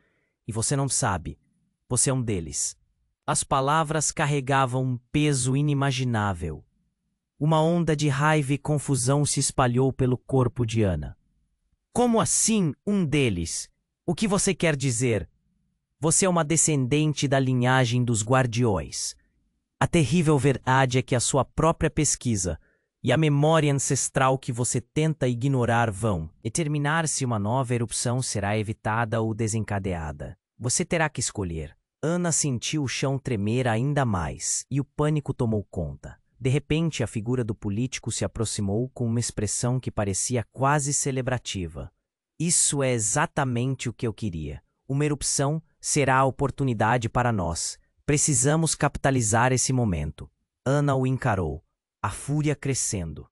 E você não sabe. Você é um deles. As palavras carregavam um peso inimaginável. Uma onda de raiva e confusão se espalhou pelo corpo de Ana. Como assim, um deles? O que você quer dizer? Você é uma descendente da linhagem dos guardiões. A terrível verdade é que a sua própria pesquisa e a memória ancestral que você tenta ignorar vão determinar se uma nova erupção será evitada ou desencadeada. Você terá que escolher. Ana sentiu o chão tremer ainda mais e o pânico tomou conta. De repente, a figura do político se aproximou com uma expressão que parecia quase celebrativa. Isso é exatamente o que eu queria. Uma erupção será a oportunidade para nós. Precisamos capitalizar esse momento. Ana o encarou, a fúria crescendo.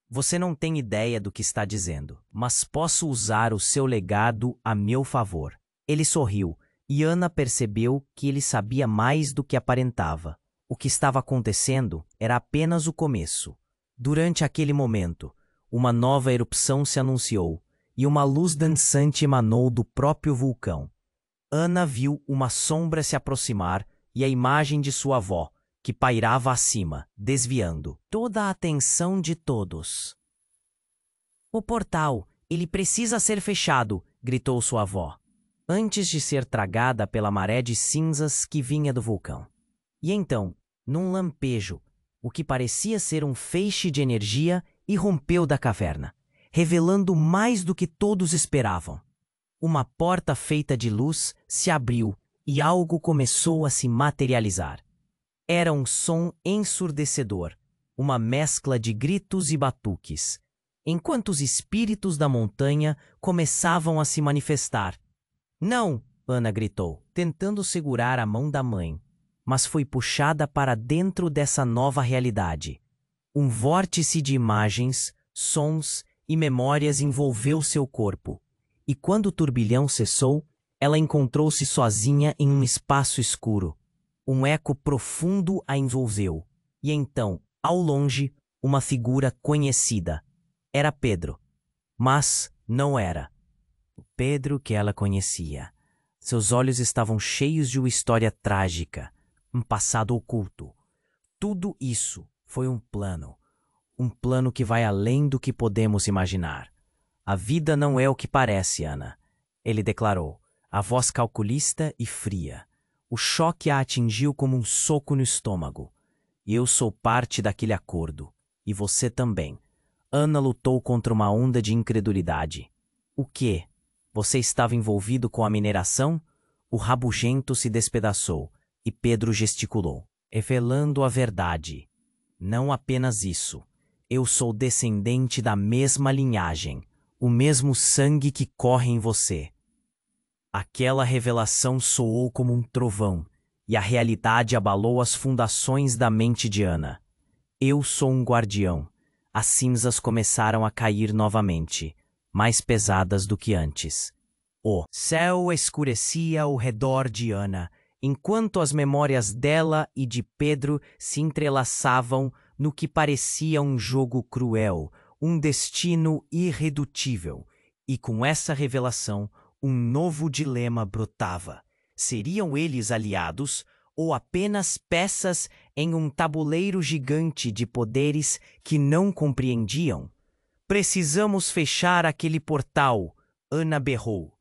Você não tem ideia do que está dizendo, mas posso usar o seu legado a meu favor. Ele sorriu, e Ana percebeu que ele sabia mais do que aparentava. O que estava acontecendo era apenas o começo. Durante aquele momento, uma nova erupção se anunciou, e uma luz dançante emanou do próprio vulcão. Ana viu uma sombra se aproximar e a imagem de sua avó, que pairava acima, desviando toda a atenção de todos. O portal, ele precisa ser fechado, gritou sua avó, antes de ser tragada pela maré de cinzas que vinha do vulcão. E então, num lampejo, o que parecia ser um feixe de energia irrompeu da caverna, revelando mais do que todos esperavam. Uma porta feita de luz se abriu e algo começou a se materializar. Era um som ensurdecedor, uma mescla de gritos e batuques, enquanto os espíritos da montanha começavam a se manifestar. Não! Ana gritou, tentando segurar a mão da mãe, mas foi puxada para dentro dessa nova realidade. Um vórtice de imagens, sons e memórias envolveu seu corpo, e quando o turbilhão cessou, ela encontrou-se sozinha em um espaço escuro. Um eco profundo a envolveu, e então, ao longe, uma figura conhecida. Era Pedro. Mas não era o Pedro que ela conhecia. Seus olhos estavam cheios de uma história trágica, um passado oculto. Tudo isso foi um plano que vai além do que podemos imaginar. A vida não é o que parece, Ana, ele declarou, a voz calculista e fria. O choque a atingiu como um soco no estômago. Eu sou parte daquele acordo, e você também. Ana lutou contra uma onda de incredulidade. O quê? Você estava envolvido com a mineração? O rabugento se despedaçou, e Pedro gesticulou, revelando a verdade. Não apenas isso. Eu sou descendente da mesma linhagem, o mesmo sangue que corre em você. Aquela revelação soou como um trovão, e a realidade abalou as fundações da mente de Ana. Eu sou um guardião. As cinzas começaram a cair novamente, mais pesadas do que antes. O céu escurecia ao redor de Ana, enquanto as memórias dela e de Pedro se entrelaçavam no que parecia um jogo cruel, um destino irredutível. E com essa revelação, um novo dilema brotava. Seriam eles aliados ou apenas peças em um tabuleiro gigante de poderes que não compreendiam? Precisamos fechar aquele portal, Ana berrou.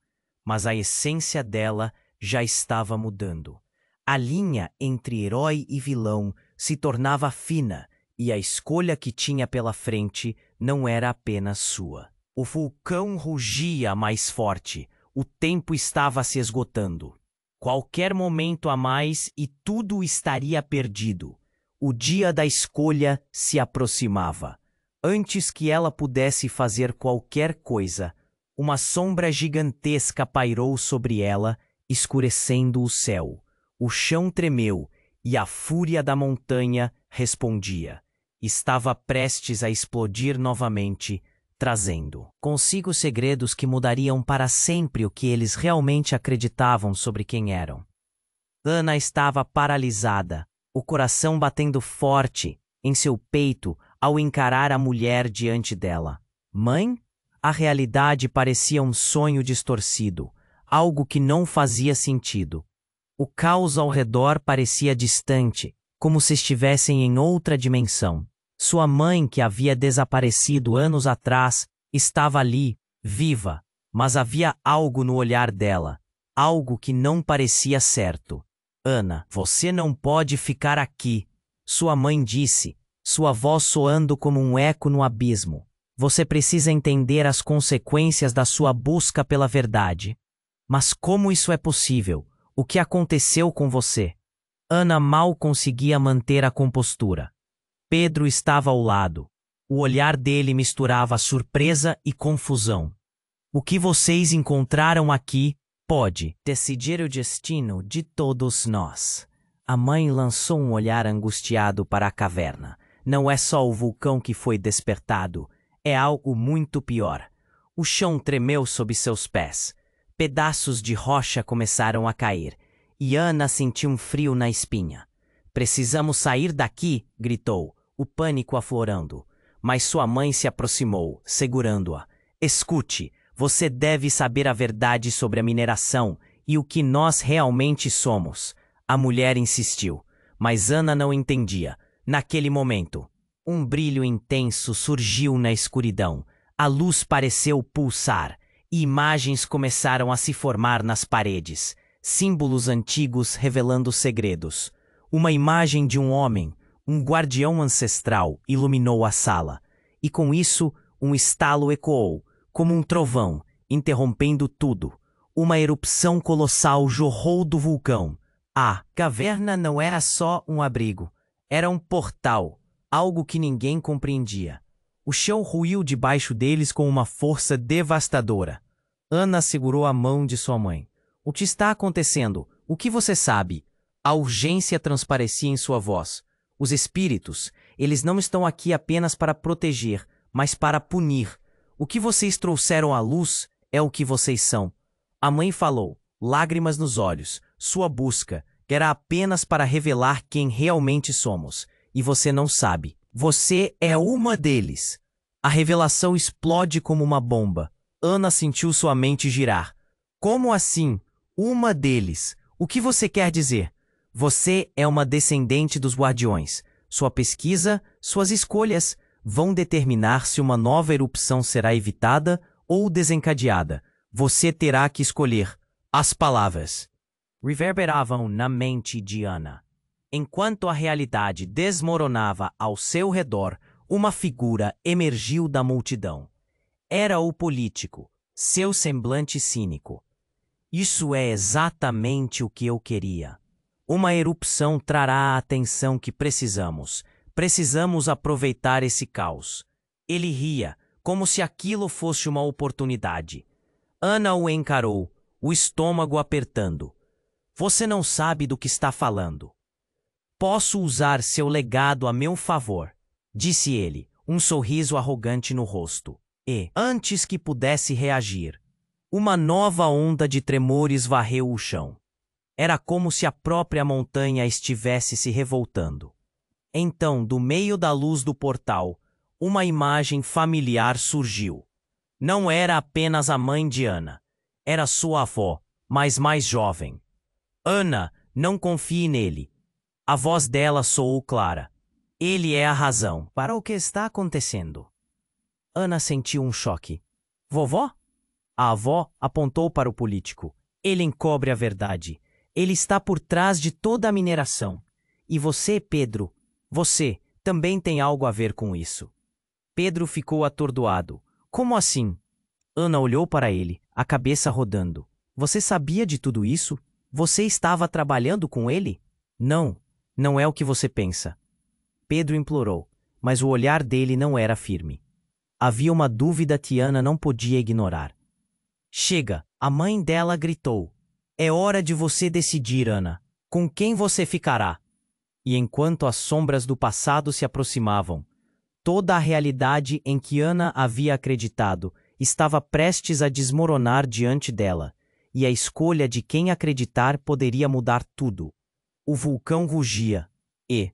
Mas a essência dela já estava mudando. A linha entre herói e vilão se tornava fina, e a escolha que tinha pela frente não era apenas sua. O vulcão rugia mais forte. O tempo estava se esgotando. Qualquer momento a mais e tudo estaria perdido. O dia da escolha se aproximava. Antes que ela pudesse fazer qualquer coisa, uma sombra gigantesca pairou sobre ela, escurecendo o céu. O chão tremeu e a fúria da montanha respondia. Estava prestes a explodir novamente, trazendo consigo segredos que mudariam para sempre o que eles realmente acreditavam sobre quem eram. Ana estava paralisada, o coração batendo forte em seu peito ao encarar a mulher diante dela. Mãe? A realidade parecia um sonho distorcido, algo que não fazia sentido. O caos ao redor parecia distante, como se estivessem em outra dimensão. Sua mãe, que havia desaparecido anos atrás, estava ali, viva, mas havia algo no olhar dela, algo que não parecia certo. Ana, você não pode ficar aqui, sua mãe disse, sua voz soando como um eco no abismo. Você precisa entender as consequências da sua busca pela verdade. Mas como isso é possível? O que aconteceu com você? Ana mal conseguia manter a compostura. Pedro estava ao lado. O olhar dele misturava surpresa e confusão. O que vocês encontraram aqui pode decidir o destino de todos nós. A mãe lançou um olhar angustiado para a caverna. Não é só o vulcão que foi despertado, é algo muito pior. O chão tremeu sob seus pés. Pedaços de rocha começaram a cair, e Ana sentiu um frio na espinha. Precisamos sair daqui, gritou, o pânico aflorando. Mas sua mãe se aproximou, segurando-a. Escute, você deve saber a verdade sobre a mineração e o que nós realmente somos. A mulher insistiu, mas Ana não entendia. Naquele momento, um brilho intenso surgiu na escuridão. A luz pareceu pulsar e imagens começaram a se formar nas paredes. Símbolos antigos revelando segredos. Uma imagem de um homem, um guardião ancestral, iluminou a sala. E com isso, um estalo ecoou, como um trovão, interrompendo tudo. Uma erupção colossal jorrou do vulcão. A caverna não era só um abrigo. Era um portal, algo que ninguém compreendia. O chão ruiu debaixo deles com uma força devastadora. Ana segurou a mão de sua mãe. O que está acontecendo? O que você sabe? A urgência transparecia em sua voz. Os espíritos, Eles não estão aqui apenas para proteger, mas para punir. O que vocês trouxeram à luz é o que vocês são. A mãe falou, lágrimas nos olhos. Sua busca era apenas para revelar quem realmente somos. E você não sabe. Você é uma deles. A revelação explode como uma bomba. Ana sentiu sua mente girar. Como assim? Uma deles? O que você quer dizer? Você é uma descendente dos Guardiões. Sua pesquisa, suas escolhas vão determinar se uma nova erupção será evitada ou desencadeada. Você terá que escolher. As palavras reverberavam na mente de Ana. Enquanto a realidade desmoronava ao seu redor, uma figura emergiu da multidão. Era o político, seu semblante cínico. Isso é exatamente o que eu queria. Uma erupção trará a atenção que precisamos. Precisamos aproveitar esse caos. Ele ria, como se aquilo fosse uma oportunidade. Ana o encarou, o estômago apertando. Você não sabe do que está falando. Posso usar seu legado a meu favor, disse ele, um sorriso arrogante no rosto. E, antes que pudesse reagir, uma nova onda de tremores varreu o chão. Era como se a própria montanha estivesse se revoltando. Então, do meio da luz do portal, uma imagem familiar surgiu. Não era apenas a mãe de Ana. Era sua avó, mas mais jovem. Ana, não confie nele. A voz dela soou clara. Ele é a razão para o que está acontecendo. Ana sentiu um choque. Vovó? A avó apontou para o político. Ele encobre a verdade. Ele está por trás de toda a mineração. E você, Pedro, você também tem algo a ver com isso. Pedro ficou atordoado. Como assim? Ana olhou para ele, a cabeça rodando. Você sabia de tudo isso? Você estava trabalhando com ele? Não, não é o que você pensa. Pedro implorou, mas o olhar dele não era firme. Havia uma dúvida que Ana não podia ignorar. Chega, a mãe dela gritou. É hora de você decidir, Ana. Com quem você ficará? E enquanto as sombras do passado se aproximavam, toda a realidade em que Ana havia acreditado estava prestes a desmoronar diante dela, e a escolha de quem acreditar poderia mudar tudo. O vulcão rugia, e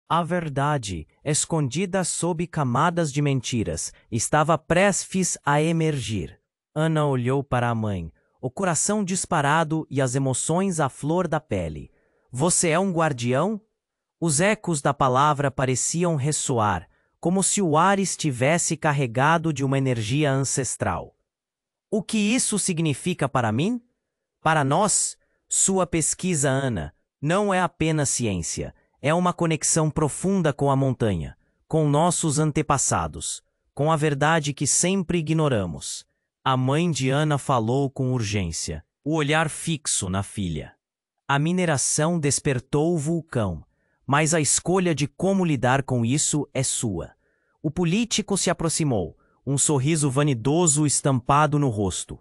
a verdade, escondida sob camadas de mentiras, estava prestes a emergir. Ana olhou para a mãe, o coração disparado e as emoções à flor da pele. Você é um guardião? Os ecos da palavra pareciam ressoar, como se o ar estivesse carregado de uma energia ancestral. O que isso significa para mim? Para nós, sua pesquisa, Ana, não é apenas ciência. É uma conexão profunda com a montanha, com nossos antepassados, com a verdade que sempre ignoramos. A mãe de Ana falou com urgência, o olhar fixo na filha. A mineração despertou o vulcão, mas a escolha de como lidar com isso é sua. O político se aproximou, um sorriso vanidoso estampado no rosto.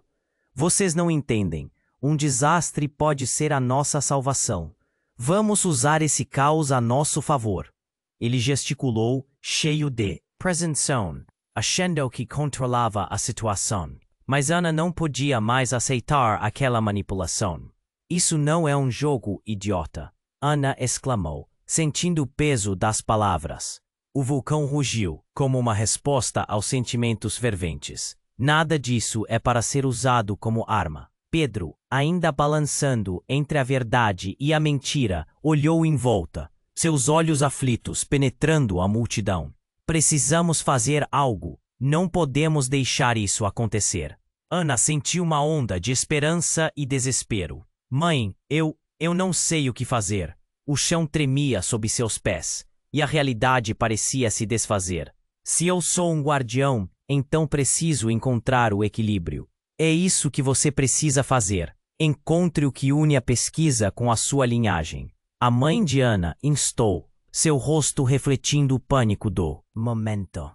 Vocês não entendem. Um desastre pode ser a nossa salvação. Vamos usar esse caos a nosso favor. Ele gesticulou, cheio de presunção, achando que controlava a situação. Mas Ana não podia mais aceitar aquela manipulação. Isso não é um jogo, idiota. Ana exclamou, sentindo o peso das palavras. O vulcão rugiu, como uma resposta aos sentimentos ferventes. Nada disso é para ser usado como arma. Pedro, ainda balançando entre a verdade e a mentira, olhou em volta, seus olhos aflitos penetrando a multidão. Precisamos fazer algo. Não podemos deixar isso acontecer. Ana sentiu uma onda de esperança e desespero. Mãe, eu não sei o que fazer. O chão tremia sob seus pés, e a realidade parecia se desfazer. Se eu sou um guardião, então preciso encontrar o equilíbrio. É isso que você precisa fazer. Encontre o que une a pesquisa com a sua linhagem. A mãe de Ana instou, seu rosto refletindo o pânico do momento.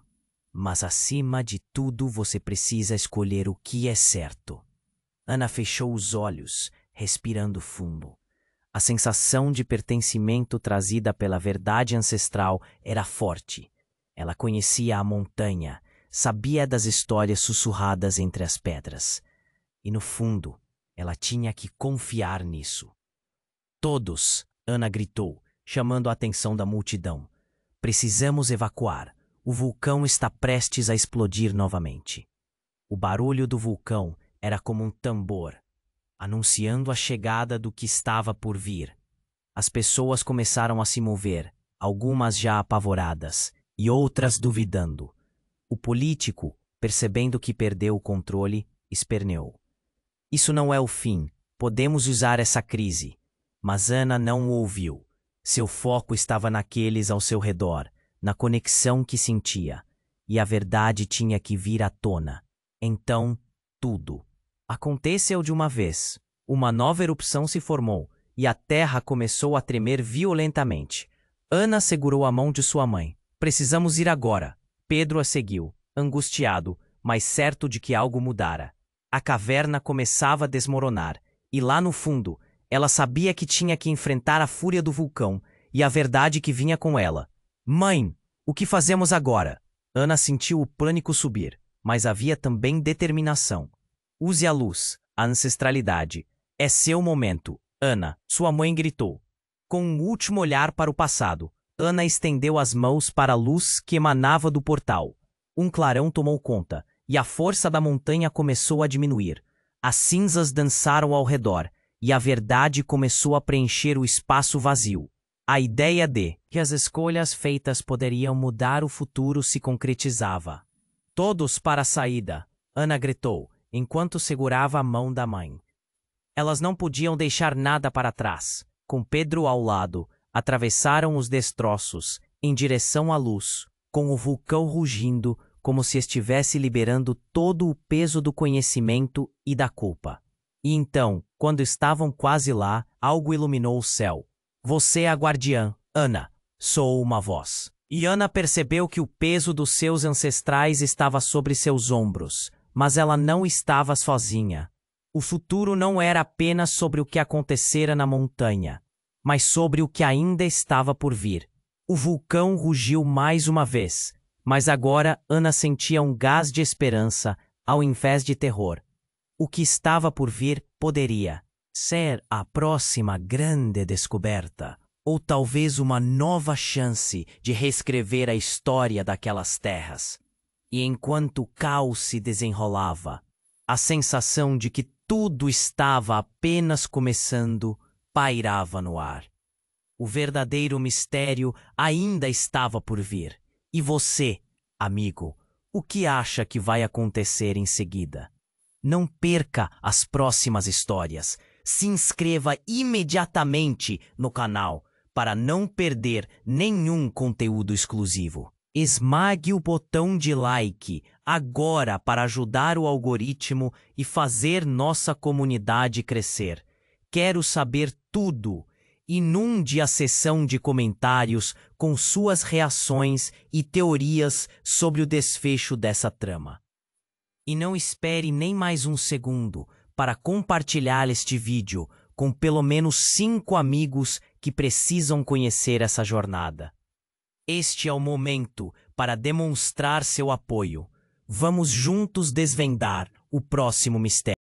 Mas acima de tudo você precisa escolher o que é certo. Ana fechou os olhos, respirando fundo. A sensação de pertencimento trazida pela verdade ancestral era forte. Ela conhecia a montanha, sabia das histórias sussurradas entre as pedras. E no fundo, ela tinha que confiar nisso. Todos, Ana gritou, chamando a atenção da multidão. Precisamos evacuar. O vulcão está prestes a explodir novamente. O barulho do vulcão era como um tambor, anunciando a chegada do que estava por vir. As pessoas começaram a se mover, algumas já apavoradas e outras duvidando. O político, percebendo que perdeu o controle, esperneou. Isso não é o fim. Podemos usar essa crise. Mas Ana não o ouviu. Seu foco estava naqueles ao seu redor, na conexão que sentia. E a verdade tinha que vir à tona. Então, tudo aconteceu de uma vez. Uma nova erupção se formou e a terra começou a tremer violentamente. Ana segurou a mão de sua mãe. Precisamos ir agora. Pedro a seguiu, angustiado, mas certo de que algo mudara. A caverna começava a desmoronar, e lá no fundo, ela sabia que tinha que enfrentar a fúria do vulcão e a verdade que vinha com ela. Mãe, o que fazemos agora? Ana sentiu o pânico subir, mas havia também determinação. Use a luz, a ancestralidade. É seu momento, Ana, sua mãe gritou. Com um último olhar para o passado, Ana estendeu as mãos para a luz que emanava do portal. Um clarão tomou conta, e a força da montanha começou a diminuir. As cinzas dançaram ao redor, e a verdade começou a preencher o espaço vazio. A ideia de que as escolhas feitas poderiam mudar o futuro se concretizava. Todos para a saída, Ana gritou, enquanto segurava a mão da mãe. Elas não podiam deixar nada para trás. Com Pedro ao lado, atravessaram os destroços, em direção à luz, com o vulcão rugindo como se estivesse liberando todo o peso do conhecimento e da culpa. E então, quando estavam quase lá, algo iluminou o céu. Você é a guardiã, Ana, soou uma voz. E Ana percebeu que o peso dos seus ancestrais estava sobre seus ombros, mas ela não estava sozinha. O futuro não era apenas sobre o que acontecera na montanha, mas sobre o que ainda estava por vir. O vulcão rugiu mais uma vez, mas agora Ana sentia um gás de esperança ao invés de terror. O que estava por vir poderia ser a próxima grande descoberta, ou talvez uma nova chance de reescrever a história daquelas terras. E enquanto o caos se desenrolava, a sensação de que tudo estava apenas começando pairava no ar. O verdadeiro mistério ainda estava por vir. E você, amigo, o que acha que vai acontecer em seguida? Não perca as próximas histórias. Se inscreva imediatamente no canal para não perder nenhum conteúdo exclusivo. Esmague o botão de like agora para ajudar o algoritmo e fazer nossa comunidade crescer. Quero saber tudo. Inunde a seção de comentários com suas reações e teorias sobre o desfecho dessa trama. E não espere nem mais um segundo para compartilhar este vídeo com pelo menos 5 amigos que precisam conhecer essa jornada. Este é o momento para demonstrar seu apoio. Vamos juntos desvendar o próximo mistério.